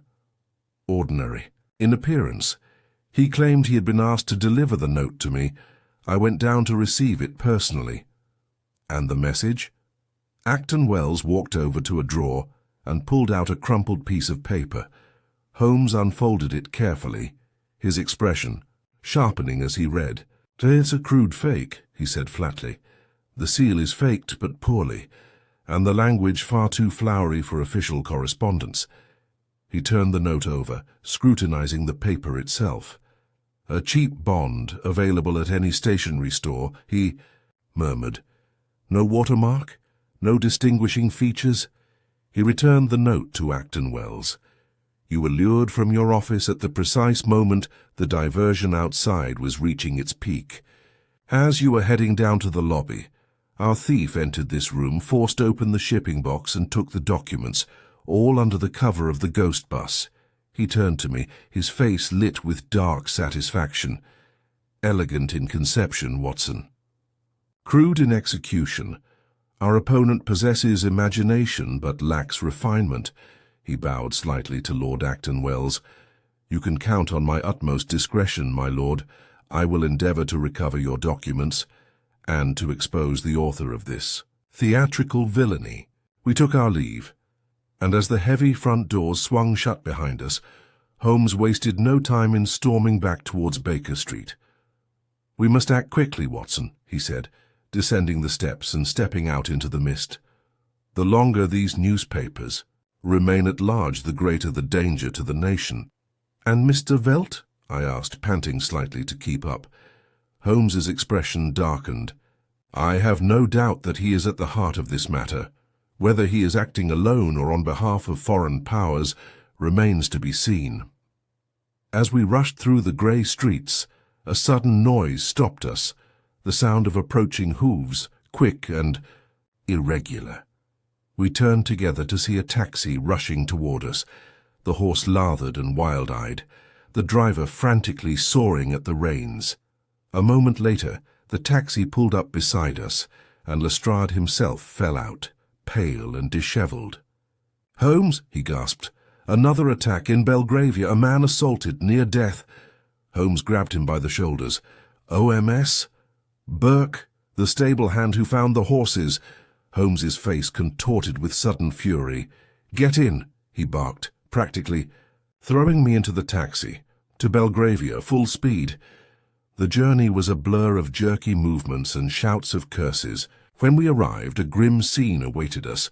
Ordinary in appearance. He claimed he had been asked to deliver the note to me. I went down to receive it personally." "And the message?" Acton Wells walked over to a drawer and pulled out a crumpled piece of paper. Holmes unfolded it carefully, his expression sharpening as he read. "It's a crude fake," he said flatly. "The seal is faked, but poorly, and the language far too flowery for official correspondence." He turned the note over, scrutinizing the paper itself. "A cheap bond, available at any stationery store," he murmured. "No watermark? No distinguishing features?" He returned the note to Acton Wells. "You were lured from your office at the precise moment the diversion outside was reaching its peak. As you were heading down to the lobby, our thief entered this room, forced open the shipping box and took the documents, all under the cover of the ghost bus." He turned to me, his face lit with dark satisfaction. "Elegant in conception, Watson. Crude in execution. Our opponent possesses imagination but lacks refinement." He bowed slightly to Lord Acton Wells. "You can count on my utmost discretion, my lord. I will endeavour to recover your documents and to expose the author of this theatrical villainy." We took our leave, and as the heavy front doors swung shut behind us, Holmes wasted no time in storming back towards Baker Street. "We must act quickly, Watson," he said, descending the steps and stepping out into the mist. "The longer these newspapers remain at large, the greater the danger to the nation." "And Mr. Velt?" I asked, panting slightly to keep up. Holmes's expression darkened. "I have no doubt that he is at the heart of this matter. Whether he is acting alone or on behalf of foreign powers remains to be seen." As we rushed through the grey streets, a sudden noise stopped us, the sound of approaching hooves, quick and irregular. We turned together to see a taxi rushing toward us, the horse lathered and wild-eyed, the driver frantically sawing at the reins. A moment later, the taxi pulled up beside us, and Lestrade himself fell out, pale and dishevelled. "Holmes," he gasped, "another attack in Belgravia, a man assaulted, near death." Holmes grabbed him by the shoulders. "OMS? Burke, the stable hand who found the horses." Holmes's face contorted with sudden fury. "Get in," he barked, practically throwing me into the taxi. To Belgravia, full speed. The journey was a blur of jerky movements and shouts of curses. When we arrived, a grim scene awaited us.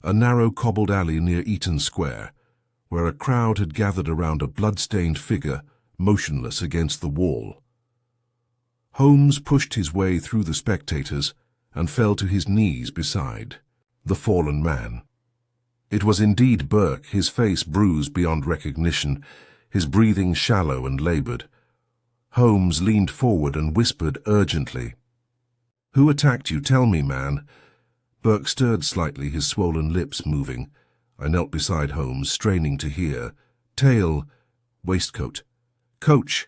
A narrow cobbled alley near Eaton Square, where a crowd had gathered around a blood-stained figure, motionless against the wall. Holmes pushed his way through the spectators and fell to his knees beside the fallen man. It was indeed Burke, his face bruised beyond recognition, his breathing shallow and laboured. Holmes leaned forward and whispered urgently, "Who attacked you? Tell me, man." Burke stirred slightly, his swollen lips moving. I knelt beside Holmes, straining to hear. "Tail, waistcoat, coach."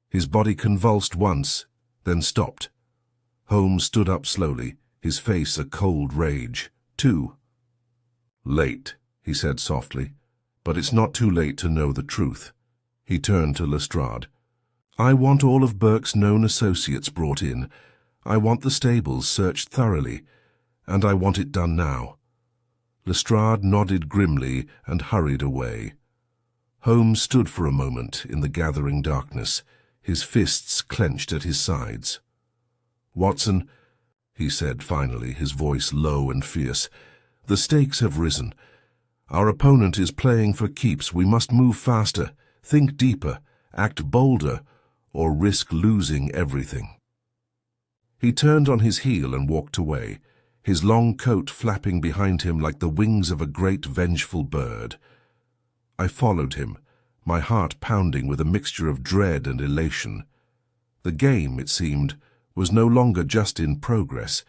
His body convulsed once, then stopped. Holmes stood up slowly, his face a cold rage. "Two." "Late," he said softly, "but it's not too late to know the truth." He turned to Lestrade. "I want all of Burke's known associates brought in. I want the stables searched thoroughly, and I want it done now." Lestrade nodded grimly and hurried away. Holmes stood for a moment in the gathering darkness, his fists clenched at his sides. "Watson," he said finally, his voice low and fierce, "the stakes have risen. Our opponent is playing for keeps. We must move faster, think deeper, act bolder, or risk losing everything." He turned on his heel and walked away, his long coat flapping behind him like the wings of a great vengeful bird. I followed him, my heart pounding with a mixture of dread and elation. The game, it seemed, was no longer just in progress.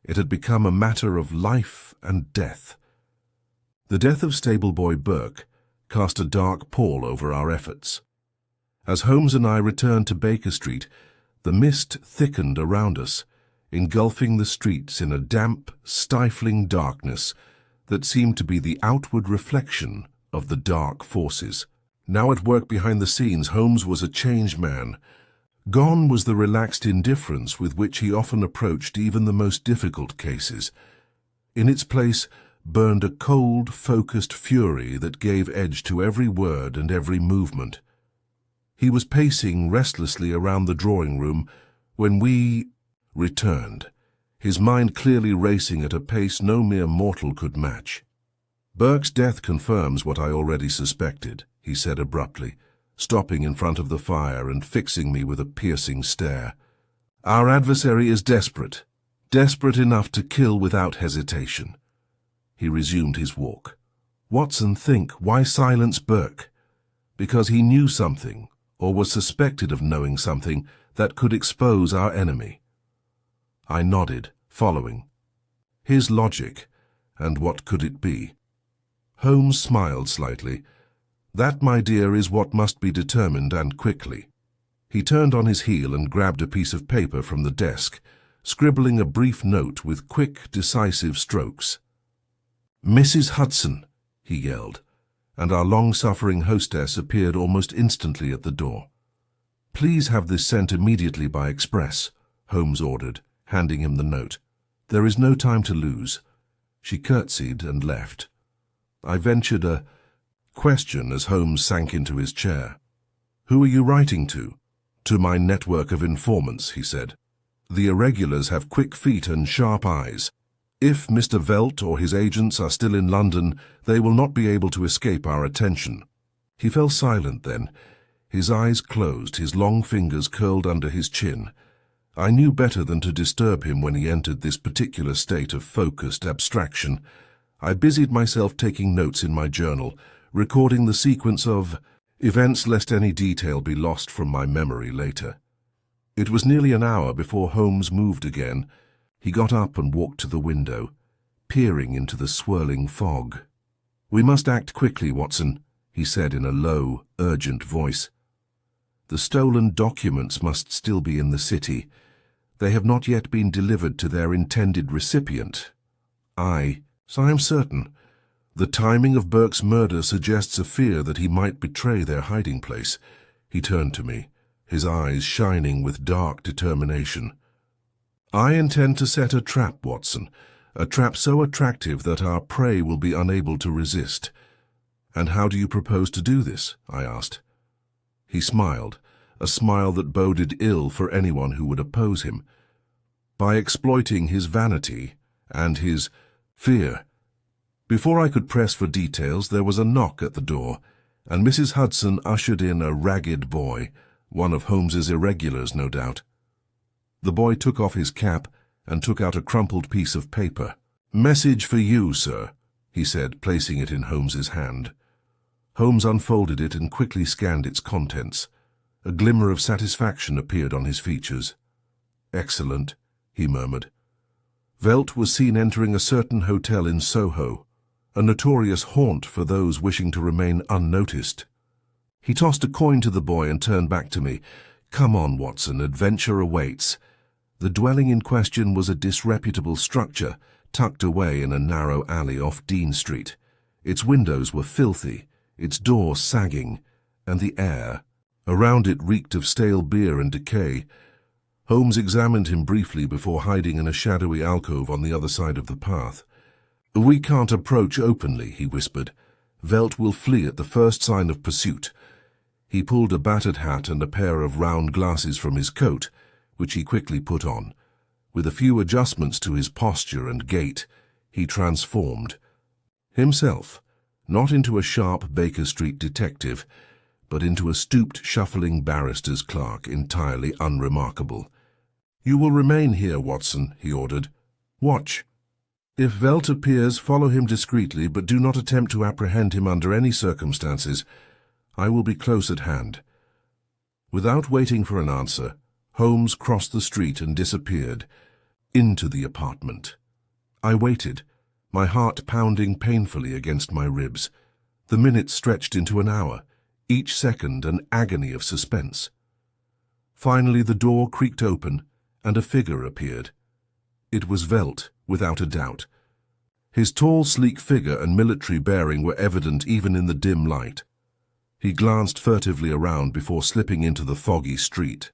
It had become a matter of life and death. The death of stable-boy Burke cast a dark pall over our efforts. As Holmes and I returned to Baker Street, the mist thickened around us, engulfing the streets in a damp, stifling darkness that seemed to be the outward reflection of the dark forces. Now at work behind the scenes, Holmes was a changed man. Gone was the relaxed indifference with which he often approached even the most difficult cases. In its place burned a cold, focused fury that gave edge to every word and every movement. He was pacing restlessly around the drawing room when we returned, his mind clearly racing at a pace no mere mortal could match. "Burke's death confirms what I already suspected," he said abruptly, stopping in front of the fire and fixing me with a piercing stare. "Our adversary is desperate, desperate enough to kill without hesitation." He resumed his walk. "Watson, think, why silence Burke? Because he knew something, or was suspected of knowing something, that could expose our enemy." I nodded, following. His logic, and what could it be? Holmes smiled slightly. "That, my dear, is what must be determined, and quickly." He turned on his heel and grabbed a piece of paper from the desk, scribbling a brief note with quick, decisive strokes. "Mrs. Hudson," he yelled, and our long-suffering hostess appeared almost instantly at the door. "Please have this sent immediately by express," Holmes ordered, handing him the note. "There is no time to lose." She curtsied and left. I ventured a question as Holmes sank into his chair. "Who are you writing to?" "To my network of informants," he said. "The irregulars have quick feet and sharp eyes. If Mr. Velt or his agents are still in London, they will not be able to escape our attention." He fell silent then, his eyes closed, his long fingers curled under his chin. I knew better than to disturb him when he entered this particular state of focused abstraction. I busied myself taking notes in my journal, recording the sequence of events lest any detail be lost from my memory later. It was nearly an hour before Holmes moved again. He got up and walked to the window, peering into the swirling fog. "We must act quickly, Watson," he said in a low, urgent voice. "The stolen documents must still be in the city. They have not yet been delivered to their intended recipient. So I am certain. The timing of Burke's murder suggests a fear that he might betray their hiding place." He turned to me, his eyes shining with dark determination. "I intend to set a trap, Watson, a trap so attractive that our prey will be unable to resist." "And how do you propose to do this?" I asked. He smiled, a smile that boded ill for anyone who would oppose him. "By exploiting his vanity and his fear." Before I could press for details, there was a knock at the door, and Mrs. Hudson ushered in a ragged boy, one of Holmes's irregulars, no doubt. The boy took off his cap and took out a crumpled piece of paper. "Message for you, sir," he said, placing it in Holmes's hand. Holmes unfolded it and quickly scanned its contents. A glimmer of satisfaction appeared on his features. "Excellent," he murmured. "Velt was seen entering a certain hotel in Soho, a notorious haunt for those wishing to remain unnoticed." He tossed a coin to the boy and turned back to me. "Come on, Watson, adventure awaits." The dwelling in question was a disreputable structure tucked away in a narrow alley off Dean Street. Its windows were filthy, its door sagging, and the air around it reeked of stale beer and decay. Holmes examined him briefly before hiding in a shadowy alcove on the other side of the path. "We can't approach openly," he whispered. "Velt will flee at the first sign of pursuit." He pulled a battered hat and a pair of round glasses from his coat, which he quickly put on. With a few adjustments to his posture and gait, he transformed himself, not into a sharp Baker Street detective, but into a stooped, shuffling barrister's clerk, entirely unremarkable. "You will remain here, Watson," he ordered. "Watch. If Velt appears, follow him discreetly, but do not attempt to apprehend him under any circumstances. I will be close at hand." Without waiting for an answer, Holmes crossed the street and disappeared into the apartment. I waited, my heart pounding painfully against my ribs. The minutes stretched into an hour, each second an agony of suspense. Finally the door creaked open, and a figure appeared. It was Velt, without a doubt. His tall, sleek figure and military bearing were evident even in the dim light. He glanced furtively around before slipping into the foggy street.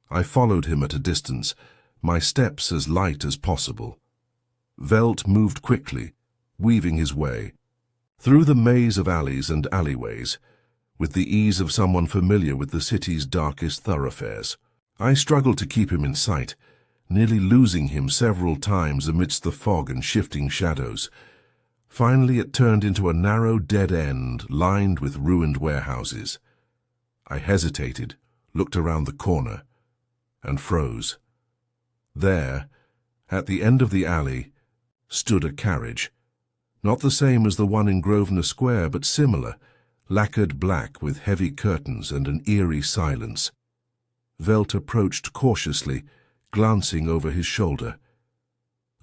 I followed him at a distance, my steps as light as possible. Velt moved quickly, weaving his way through the maze of alleys and alleyways, with the ease of someone familiar with the city's darkest thoroughfares. I struggled to keep him in sight, nearly losing him several times amidst the fog and shifting shadows. Finally it turned into a narrow dead end lined with ruined warehouses. I hesitated, looked around the corner, and froze. There, at the end of the alley, stood a carriage. Not the same as the one in Grosvenor Square, but similar, lacquered black with heavy curtains and an eerie silence. Velt approached cautiously, glancing over his shoulder.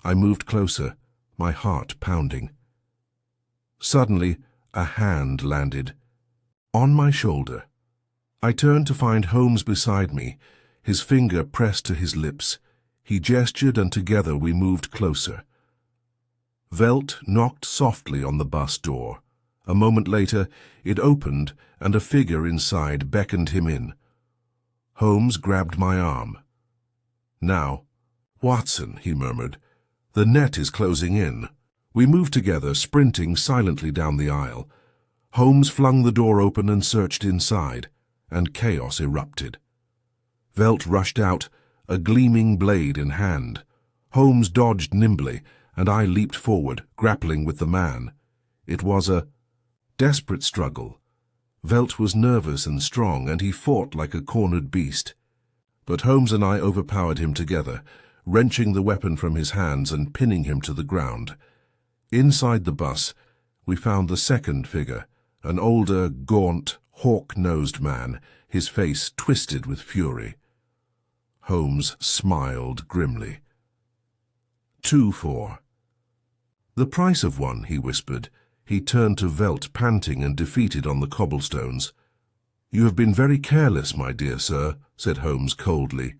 I moved closer, my heart pounding. Suddenly, a hand landed on my shoulder. I turned to find Holmes beside me, his finger pressed to his lips. He gestured, and together we moved closer. Velt knocked softly on the bus door. A moment later, it opened, and a figure inside beckoned him in. Holmes grabbed my arm. "Now, Watson," he murmured. "The net is closing in." We moved together, sprinting silently down the aisle. Holmes flung the door open and searched inside, and chaos erupted. Velt rushed out, a gleaming blade in hand. Holmes dodged nimbly, and I leaped forward, grappling with the man. It was a desperate struggle. Velt was nervous and strong, and he fought like a cornered beast. But Holmes and I overpowered him together, wrenching the weapon from his hands and pinning him to the ground. Inside the bus, we found the second figure, an older, gaunt, hawk-nosed man, his face twisted with fury. Holmes smiled grimly. 2 for. "The price of one," he whispered. He turned to Velt, panting and defeated on the cobblestones. "You have been very careless, my dear sir," said Holmes coldly.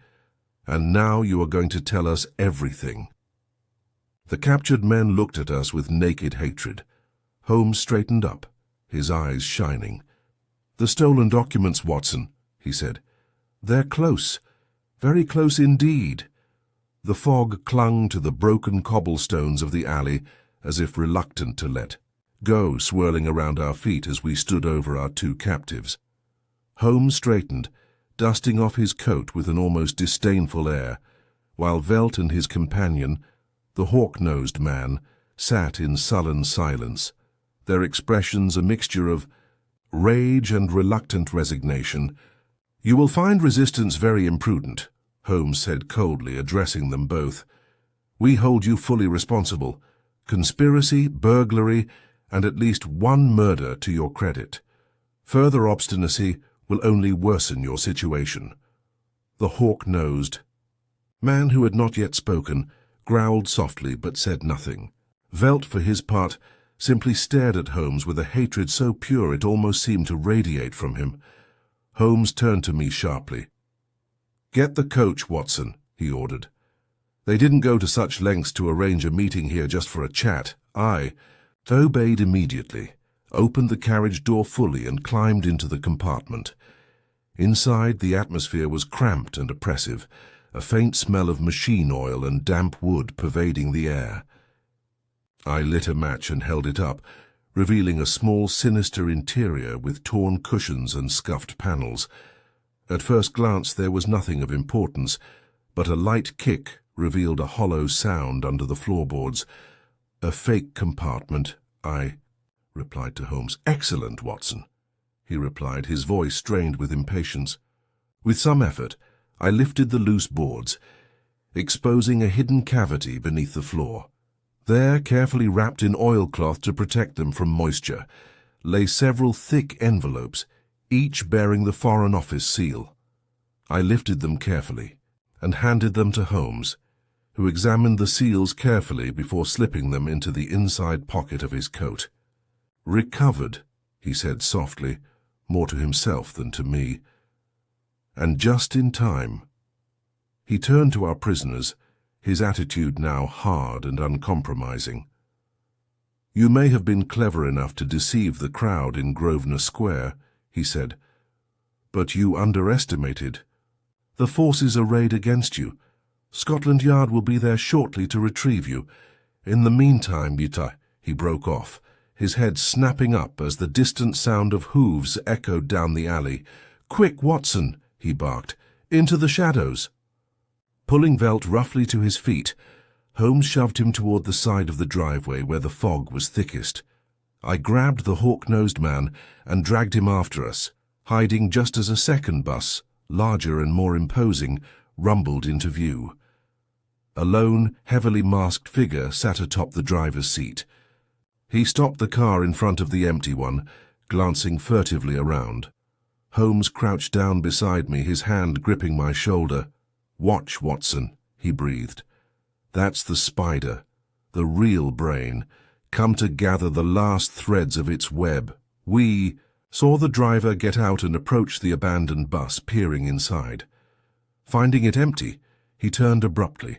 "And now you are going to tell us everything." The captured men looked at us with naked hatred. Holmes straightened up, his eyes shining. "The stolen documents, Watson," he said. "They're close, very close indeed." The fog clung to the broken cobblestones of the alley as if reluctant to let go, swirling around our feet as we stood over our 2 captives. Holmes straightened, dusting off his coat with an almost disdainful air, while Velt and his companion, the hawk-nosed man, sat in sullen silence, their expressions a mixture of rage and reluctant resignation. "You will find resistance very imprudent," Holmes said coldly, addressing them both. "We hold you fully responsible. Conspiracy, burglary, and at least 1 murder to your credit. Further obstinacy will only worsen your situation." The hawk-nosed man, who had not yet spoken, growled softly but said nothing. Velt, for his part, simply stared at Holmes with a hatred so pure it almost seemed to radiate from him. Holmes turned to me sharply. "Get the coach, Watson," he ordered. They didn't go to such lengths to arrange a meeting here just for a chat. I obeyed immediately, opened the carriage door fully and climbed into the compartment. Inside, the atmosphere was cramped and oppressive, a faint smell of machine oil and damp wood pervading the air. I lit a match and held it up, revealing a small, sinister interior with torn cushions and scuffed panels. At first glance there was nothing of importance, but a light kick revealed a hollow sound under the floorboards. "A fake compartment," I replied to Holmes. "Excellent, Watson," he replied, his voice strained with impatience. With some effort, I lifted the loose boards, exposing a hidden cavity beneath the floor. There, carefully wrapped in oilcloth to protect them from moisture, lay several thick envelopes, each bearing the Foreign Office seal. I lifted them carefully and handed them to Holmes, who examined the seals carefully before slipping them into the inside pocket of his coat. "Recovered," he said softly, more to himself than to me. "And just in time." He turned to our prisoners, his attitude now hard and uncompromising. "You may have been clever enough to deceive the crowd in Grosvenor Square," he said, "but you underestimated. The forces arrayed against you. Scotland Yard will be there shortly to retrieve you. In the meantime, he broke off, his head snapping up as the distant sound of hooves echoed down the alley. "Quick, Watson," he barked. "Into the shadows." Pulling Velt roughly to his feet, Holmes shoved him toward the side of the driveway where the fog was thickest. I grabbed the hawk-nosed man and dragged him after us, hiding just as a second bus, larger and more imposing, rumbled into view. A lone, heavily masked figure sat atop the driver's seat. He stopped the car in front of the empty one, glancing furtively around. Holmes crouched down beside me, his hand gripping my shoulder. "Watch, Watson," he breathed. "That's the spider, the real brain, come to gather the last threads of its web." We saw the driver get out and approach the abandoned bus, peering inside. Finding it empty, he turned abruptly,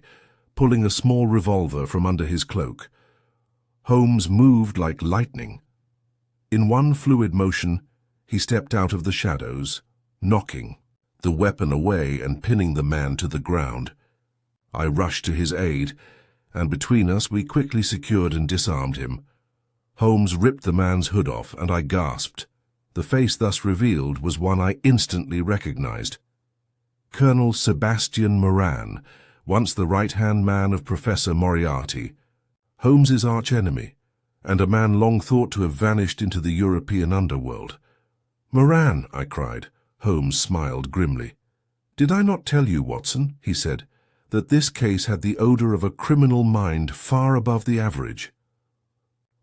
pulling a small revolver from under his cloak. Holmes moved like lightning. In one fluid motion, he stepped out of the shadows, knocking the weapon away and pinning the man to the ground. I rushed to his aid, and between us we quickly secured and disarmed him. Holmes ripped the man's hood off, and I gasped. The face thus revealed was one I instantly recognized. Colonel Sebastian Moran, once the right-hand man of Professor Moriarty, Holmes's arch-enemy, and a man long thought to have vanished into the European underworld. "Moran," I cried. Holmes smiled grimly. "Did I not tell you, Watson," he said, "that this case had the odor of a criminal mind far above the average?"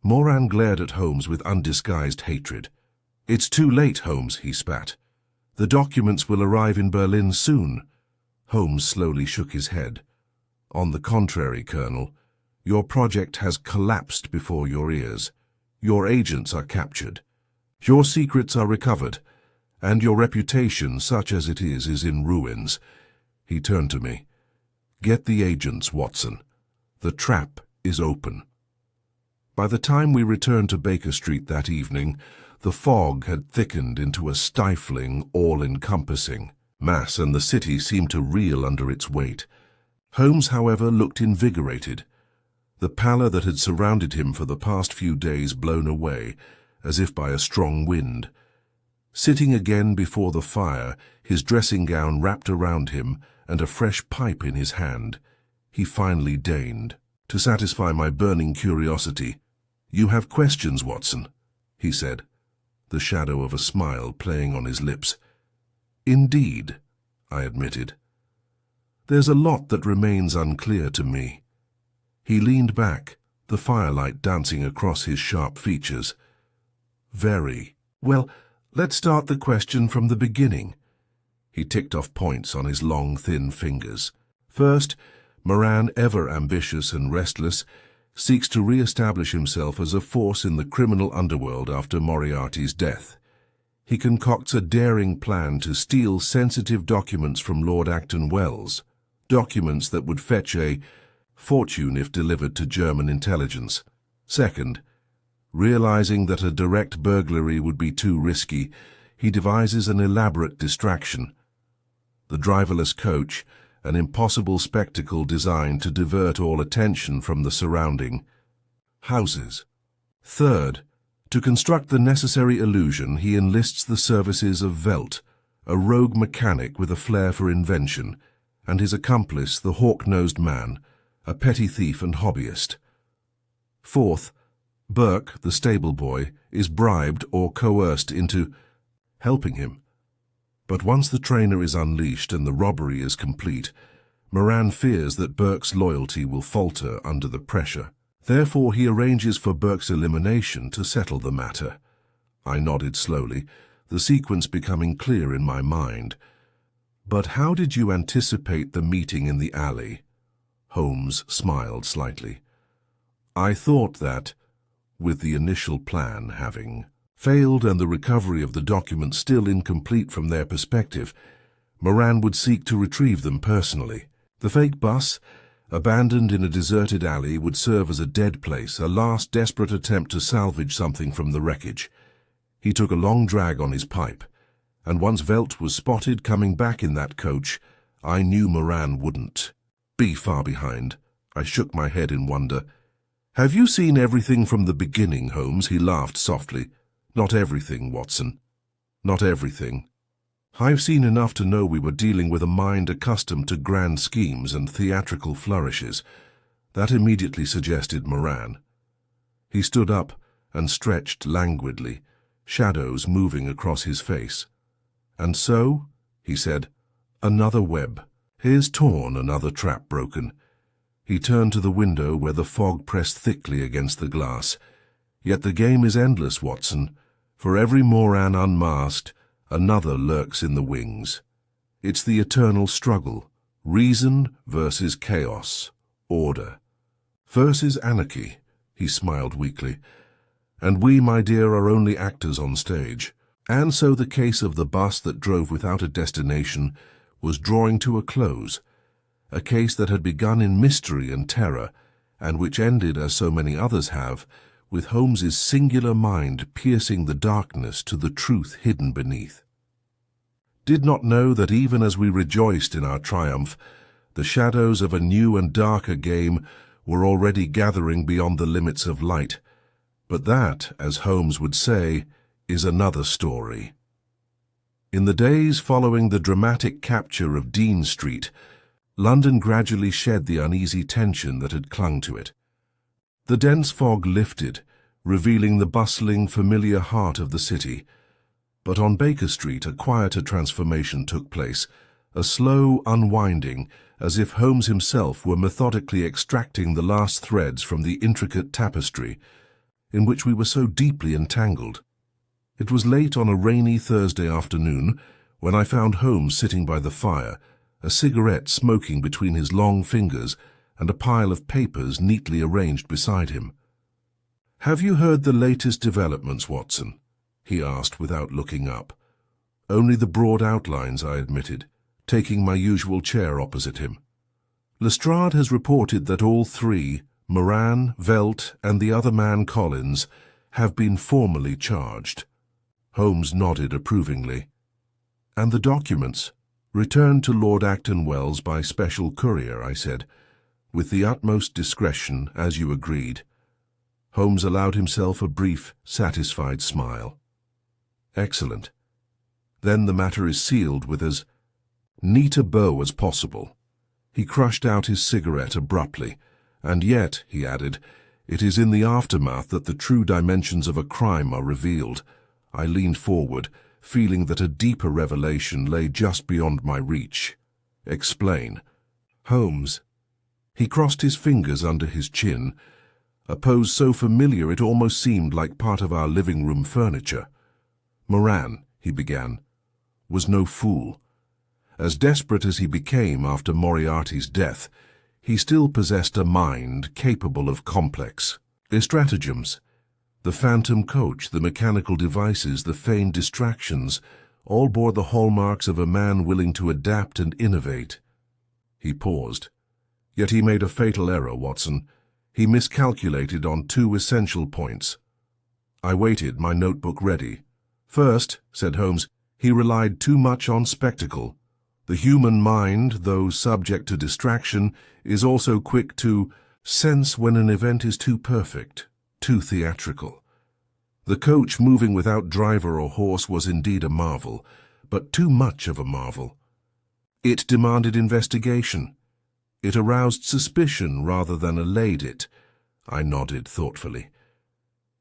Moran glared at Holmes with undisguised hatred. "It's too late, Holmes," he spat. "The documents will arrive in Berlin soon." Holmes slowly shook his head. "On the contrary, Colonel, your project has collapsed before your ears. Your agents are captured. Your secrets are recovered, and your reputation, such as it is in ruins." He turned to me. "Get the agents, Watson. The trap is open." By the time we returned to Baker Street that evening, the fog had thickened into a stifling, all-encompassing mass, and the city seemed to reel under its weight. Holmes, however, looked invigorated, the pallor that had surrounded him for the past few days blown away, as if by a strong wind. Sitting again before the fire, his dressing gown wrapped around him and a fresh pipe in his hand, he finally deigned to satisfy my burning curiosity. "You have questions, Watson," he said, the shadow of a smile playing on his lips. "Indeed," I admitted. "There's a lot that remains unclear to me." He leaned back, the firelight dancing across his sharp features. "Very. Well, let's start the question from the beginning." He ticked off points on his long, thin fingers. "First, Moran, ever ambitious and restless, seeks to re-establish himself as a force in the criminal underworld after Moriarty's death. He concocts a daring plan to steal sensitive documents from Lord Acton Wells, documents that would fetch a fortune if delivered to German intelligence. Second, realizing that a direct burglary would be too risky, he devises an elaborate distraction. The driverless coach, an impossible spectacle designed to divert all attention from the surrounding houses. Third, to construct the necessary illusion, he enlists the services of Velt, a rogue mechanic with a flair for invention, and his accomplice, the hawk-nosed man, a petty thief and hobbyist. Fourth, Burke, the stable boy, is bribed or coerced into helping him. But once the trainer is unleashed and the robbery is complete, Moran fears that Burke's loyalty will falter under the pressure. Therefore, he arranges for Burke's elimination to settle the matter. I nodded slowly, the sequence becoming clear in my mind. "But how did you anticipate the meeting in the alley?" Holmes smiled slightly. "I thought that, with the initial plan having failed and the recovery of the documents still incomplete from their perspective, Moran would seek to retrieve them personally. The fake bus, abandoned in a deserted alley, would serve as a dead place, a last desperate attempt to salvage something from the wreckage." He took a long drag on his pipe, and once Velt was spotted coming back in that coach, I knew Moran wouldn't be far behind. I shook my head in wonder. "Have you seen everything from the beginning, Holmes?" He laughed softly. "Not everything, Watson. Not everything. I've seen enough to know we were dealing with a mind accustomed to grand schemes and theatrical flourishes." That immediately suggested Moran. He stood up and stretched languidly, shadows moving across his face. "And so," he said, "another web. Here's torn, another trap broken." He turned to the window where the fog pressed thickly against the glass. "Yet the game is endless, Watson. For every Moran unmasked, another lurks in the wings. It's the eternal struggle. Reason versus chaos. Order versus anarchy." He smiled weakly. "And we, my dear, are only actors on stage." And so the case of the bus that drove without a destination was drawing to a close, a case that had begun in mystery and terror, and which ended, as so many others have, with Holmes's singular mind piercing the darkness to the truth hidden beneath. Did not know that even as we rejoiced in our triumph, the shadows of a new and darker game were already gathering beyond the limits of light. But that, as Holmes would say, is another story. In the days following the dramatic capture of Dean Street, London gradually shed the uneasy tension that had clung to it. The dense fog lifted, revealing the bustling, familiar heart of the city. But on Baker Street a quieter transformation took place, a slow unwinding, as if Holmes himself were methodically extracting the last threads from the intricate tapestry in which we were so deeply entangled. It was late on a rainy Thursday afternoon when I found Holmes sitting by the fire, a cigarette smoking between his long fingers and a pile of papers neatly arranged beside him. "Have you heard the latest developments, Watson?" he asked without looking up. "Only the broad outlines," I admitted, taking my usual chair opposite him. "Lestrade has reported that all three, Moran, Velt, and the other man Collins, have been formally charged." Holmes nodded approvingly. "And the documents?" "Returned to Lord Acton Wells by special courier," I said, "with the utmost discretion, as you agreed." Holmes allowed himself a brief, satisfied smile. "Excellent. Then the matter is sealed with as neat a bow as possible." He crushed out his cigarette abruptly. "And yet," he added, "it is in the aftermath that the true dimensions of a crime are revealed." I leaned forward, feeling that a deeper revelation lay just beyond my reach. "Explain." "Holmes." He crossed his fingers under his chin, a pose so familiar it almost seemed like part of our living room furniture. "Moran," he began, "was no fool. As desperate as he became after Moriarty's death, he still possessed a mind capable of complex stratagems. The phantom coach, the mechanical devices, the feigned distractions, all bore the hallmarks of a man willing to adapt and innovate." He paused. "Yet he made a fatal error, Watson. He miscalculated on two essential points." I waited, my notebook ready. "First," said Holmes, "he relied too much on spectacle. The human mind, though subject to distraction, is also quick to sense when an event is too perfect, too theatrical. The coach moving without driver or horse was indeed a marvel, but too much of a marvel. It demanded investigation. It aroused suspicion rather than allayed it." I nodded thoughtfully.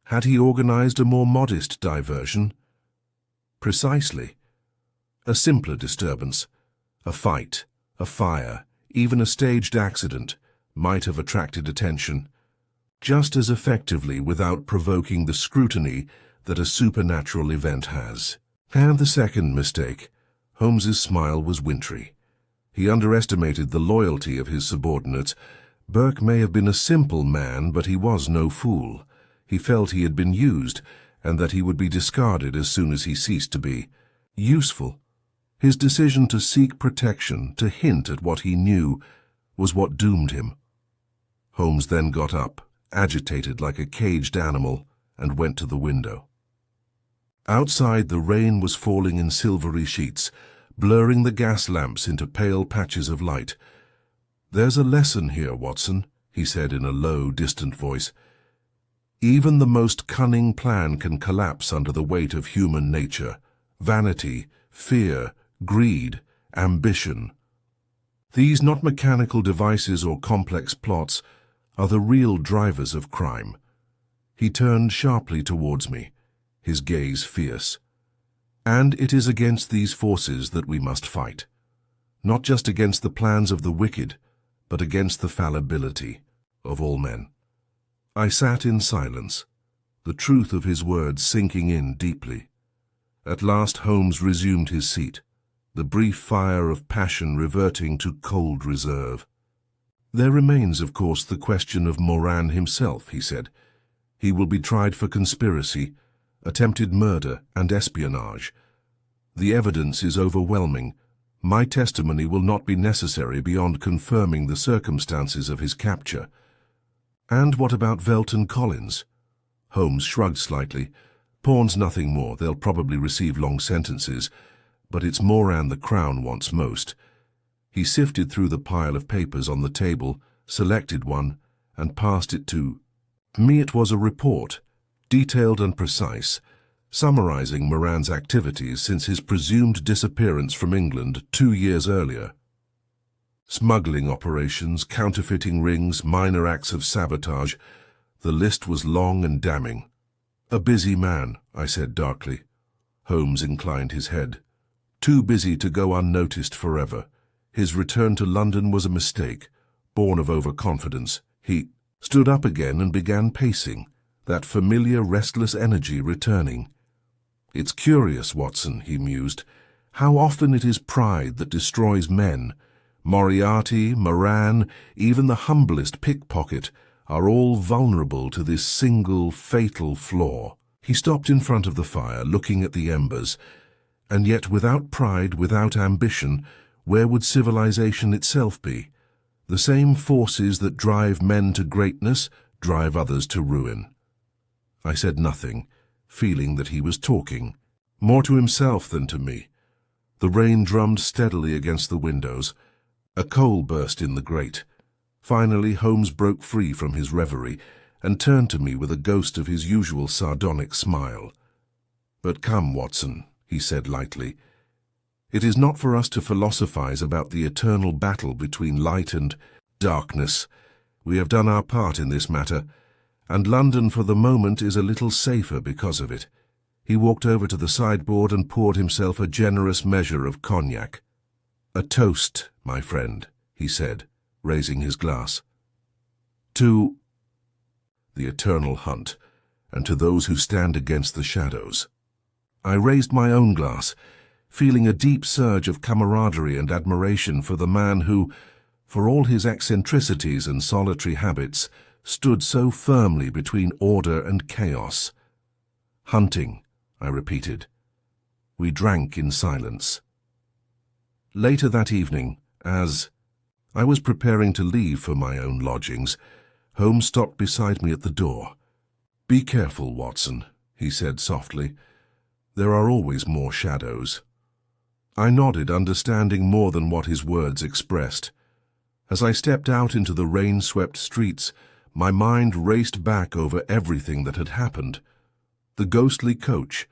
"Had he organized a more modest diversion?" "Precisely. A simpler disturbance. A fight, a fire, even a staged accident might have attracted attention, just as effectively without provoking the scrutiny that a supernatural event has. And the second mistake." Holmes's smile was wintry. He underestimated the loyalty of his subordinates. Burke may have been a simple man, but he was no fool. He felt he had been used, and that he would be discarded as soon as he ceased to be useful. His decision to seek protection, to hint at what he knew, was what doomed him. Holmes then got up, agitated like a caged animal, and went to the window. Outside, the rain was falling in silvery sheets, blurring the gas lamps into pale patches of light. "There's a lesson here, Watson," he said in a low, distant voice. "Even the most cunning plan can collapse under the weight of human nature, vanity, fear, greed, ambition. These not mechanical devices or complex plots are the real drivers of crime." He turned sharply towards me, his gaze fierce. "And it is against these forces that we must fight. Not just against the plans of the wicked, but against the fallibility of all men." I sat in silence, the truth of his words sinking in deeply. At last Holmes resumed his seat, the brief fire of passion reverting to cold reserve. "There remains, of course, the question of Moran himself," he said. "He will be tried for conspiracy, attempted murder, and espionage. The evidence is overwhelming. My testimony will not be necessary beyond confirming the circumstances of his capture." "And what about Velt and Collins?" Holmes shrugged slightly. "Pawn's nothing more. They'll probably receive long sentences, but it's Moran the Crown wants most." He sifted through the pile of papers on the table, selected one, and passed it to me. It was a report, detailed and precise, summarizing Moran's activities since his presumed disappearance from England 2 years earlier. Smuggling operations, counterfeiting rings, minor acts of sabotage. The list was long and damning. "A busy man," I said darkly. Holmes inclined his head. "Too busy to go unnoticed forever. His return to London was a mistake, born of overconfidence." He stood up again and began pacing, that familiar restless energy returning. "It's curious, Watson," he mused, "how often it is pride that destroys men. Moriarty, Moran, even the humblest pickpocket are all vulnerable to this single fatal flaw." He stopped in front of the fire, looking at the embers. "And yet without pride, without ambition, where would civilization itself be? The same forces that drive men to greatness drive others to ruin." I said nothing, feeling that he was talking, more to himself than to me. The rain drummed steadily against the windows. A coal burst in the grate. Finally Holmes broke free from his reverie and turned to me with a ghost of his usual sardonic smile. "But come, Watson," he said lightly. "It is not for us to philosophize about the eternal battle between light and darkness. We have done our part in this matter, and London for the moment is a little safer because of it." He walked over to the sideboard and poured himself a generous measure of cognac. "A toast, my friend," he said, raising his glass. "To the eternal hunt, and to those who stand against the shadows." I raised my own glass, feeling a deep surge of camaraderie and admiration for the man who, for all his eccentricities and solitary habits, stood so firmly between order and chaos. "Hunting," I repeated. We drank in silence. Later that evening, as I was preparing to leave for my own lodgings, Holmes stopped beside me at the door. "Be careful, Watson," he said softly. "There are always more shadows." I nodded, understanding more than what his words expressed. As I stepped out into the rain-swept streets, my mind raced back over everything that had happened. The ghostly coach,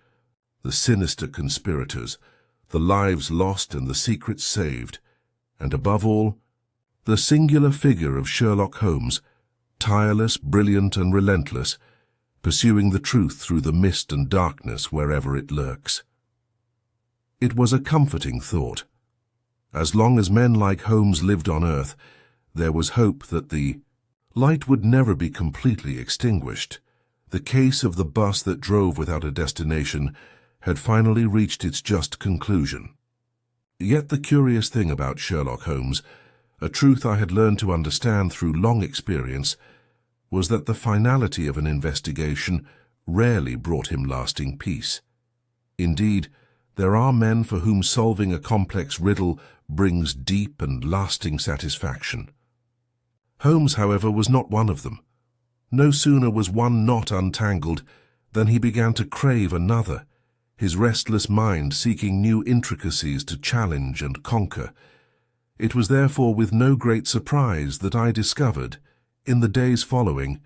the sinister conspirators, the lives lost and the secrets saved, and above all, the singular figure of Sherlock Holmes, tireless, brilliant, and relentless, pursuing the truth through the mist and darkness wherever it lurks. It was a comforting thought. As long as men like Holmes lived on earth, there was hope that the light would never be completely extinguished. The case of the bus that drove without a destination had finally reached its just conclusion. Yet the curious thing about Sherlock Holmes, a truth I had learned to understand through long experience, was that the finality of an investigation rarely brought him lasting peace. Indeed, there are men for whom solving a complex riddle brings deep and lasting satisfaction. Holmes, however, was not one of them. No sooner was one knot untangled than he began to crave another, his restless mind seeking new intricacies to challenge and conquer. It was therefore with no great surprise that I discovered, In the days following,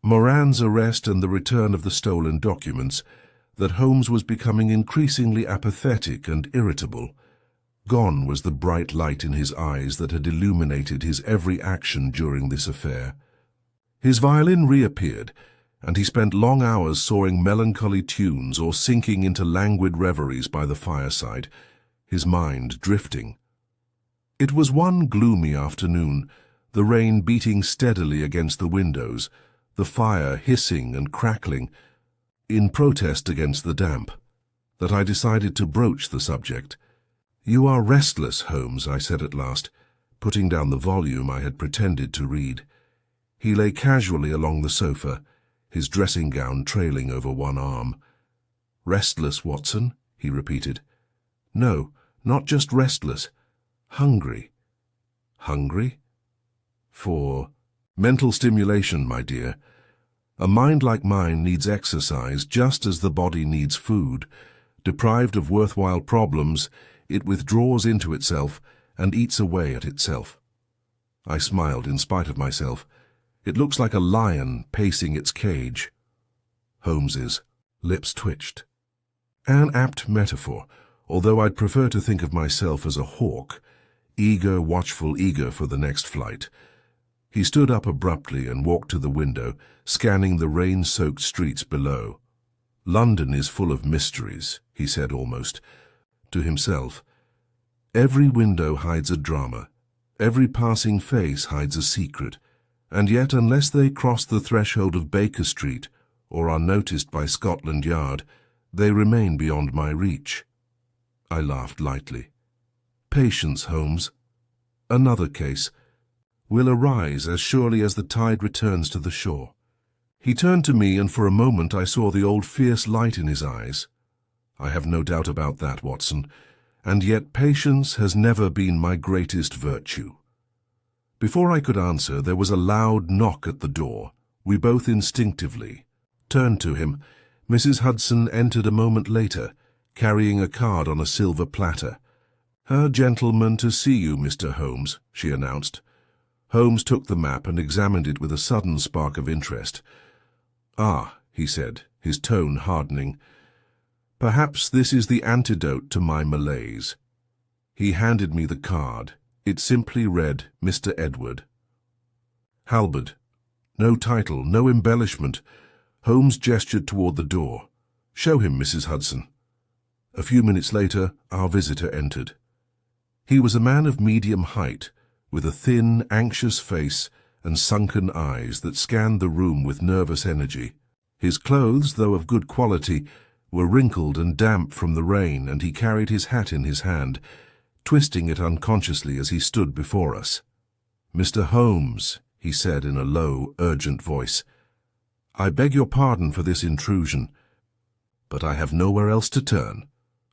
Moran's arrest and the return of the stolen documents, that Holmes was becoming increasingly apathetic and irritable. Gone was the bright light in his eyes that had illuminated his every action during this affair. His violin reappeared, and he spent long hours sawing melancholy tunes or sinking into languid reveries by the fireside, his mind drifting. It was one gloomy afternoon, the rain beating steadily against the windows, the fire hissing and crackling, in protest against the damp, that I decided to broach the subject. "You are restless, Holmes," I said at last, putting down the volume I had pretended to read. He lay casually along the sofa, his dressing gown trailing over one arm. "Restless, Watson?" he repeated. "No, not just restless. Hungry." "Hungry?" "For mental stimulation, my dear. A mind like mine needs exercise just as the body needs food. Deprived of worthwhile problems, it withdraws into itself and eats away at itself." I smiled in spite of myself. "It looks like a lion pacing its cage." Holmes's lips twitched. An apt metaphor, although I'd prefer to think of myself as a hawk, eager, watchful, eager for the next flight. He stood up abruptly and walked to the window, scanning the rain-soaked streets below. "London is full of mysteries," he said almost. To himself, "Every window hides a drama, every passing face hides a secret, and yet unless they cross the threshold of Baker Street or are noticed by Scotland Yard, they remain beyond my reach." I laughed lightly. "Patience, Holmes. Another case will arise as surely as the tide returns to the shore." He turned to me, and for a moment I saw the old fierce light in his eyes. "I have no doubt about that, Watson, and yet patience has never been my greatest virtue." Before I could answer, there was a loud knock at the door. We both instinctively turned to him. Mrs. Hudson entered a moment later, carrying a card on a silver platter. "A gentleman to see you, Mr. Holmes," she announced. Holmes took the map and examined it with a sudden spark of interest. "Ah," he said, his tone hardening. "Perhaps this is the antidote to my malaise." He handed me the card. It simply read, "Mr. Edward Halberd." No title, no embellishment. Holmes gestured toward the door. "Show him, Mrs. Hudson." A few minutes later, our visitor entered. He was a man of medium height, with a thin, anxious face and sunken eyes that scanned the room with nervous energy. His clothes, though of good quality, were wrinkled and damp from the rain, and he carried his hat in his hand, twisting it unconsciously as he stood before us. "Mr. Holmes," he said in a low, urgent voice, "I beg your pardon for this intrusion, but I have nowhere else to turn."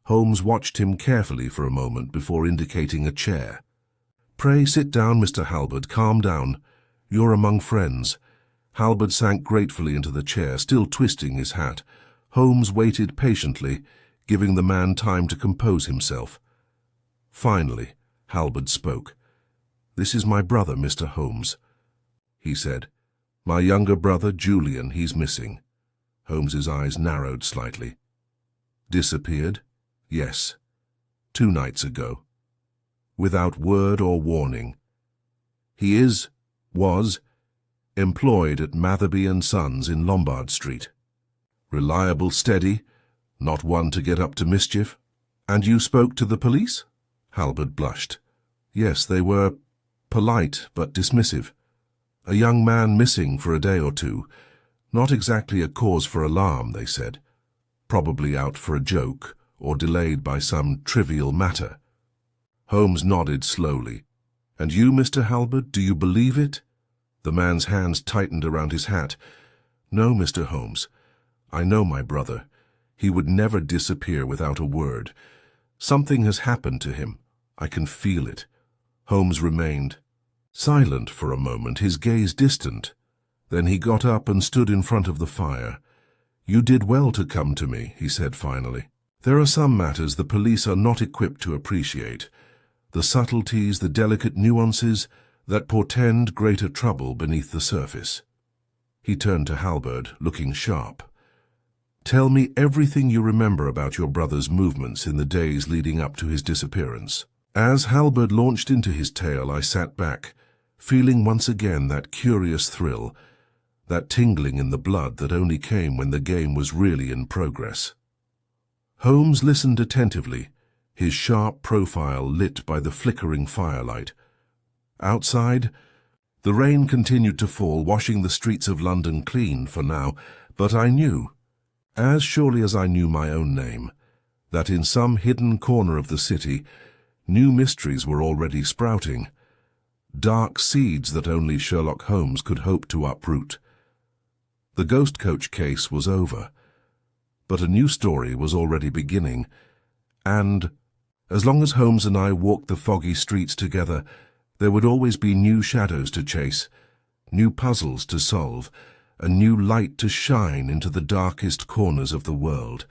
Holmes watched him carefully for a moment before indicating a chair. "Pray sit down, Mr. Halberd. Calm down. You're among friends." Halberd sank gratefully into the chair, still twisting his hat. Holmes waited patiently, giving the man time to compose himself. Finally, Halberd spoke. "This is my brother, Mr. Holmes," he said. "My younger brother, Julian, he's missing." Holmes's eyes narrowed slightly. "Disappeared?" "Yes. 2 nights ago. Without word or warning. He was, employed at Matherby and Sons in Lombard Street. Reliable, steady, not one to get up to mischief." "And you spoke to the police?" Halberd blushed. "Yes, they were polite but dismissive. A young man missing for a day or two. Not exactly a cause for alarm, they said. Probably out for a joke or delayed by some trivial matter." Holmes nodded slowly. "And you, Mr. Halberd, do you believe it?" The man's hands tightened around his hat. "No, Mr. Holmes. I know my brother. He would never disappear without a word. Something has happened to him. I can feel it." Holmes remained silent for a moment, his gaze distant. Then he got up and stood in front of the fire. "You did well to come to me," he said finally. "There are some matters the police are not equipped to appreciate. The subtleties, the delicate nuances, that portend greater trouble beneath the surface. He turned to Halberd, looking sharp. "Tell me everything you remember about your brother's movements in the days leading up to his disappearance." As Halberd launched into his tale, I sat back, feeling once again that curious thrill, that tingling in the blood that only came when the game was really in progress. Holmes listened attentively, his sharp profile lit by the flickering firelight. Outside, the rain continued to fall, washing the streets of London clean for now, but I knew, as surely as I knew my own name, that in some hidden corner of the city, new mysteries were already sprouting, dark seeds that only Sherlock Holmes could hope to uproot. The ghost coach case was over, but a new story was already beginning, and, as long as Holmes and I walked the foggy streets together, there would always be new shadows to chase, new puzzles to solve, a new light to shine into the darkest corners of the world.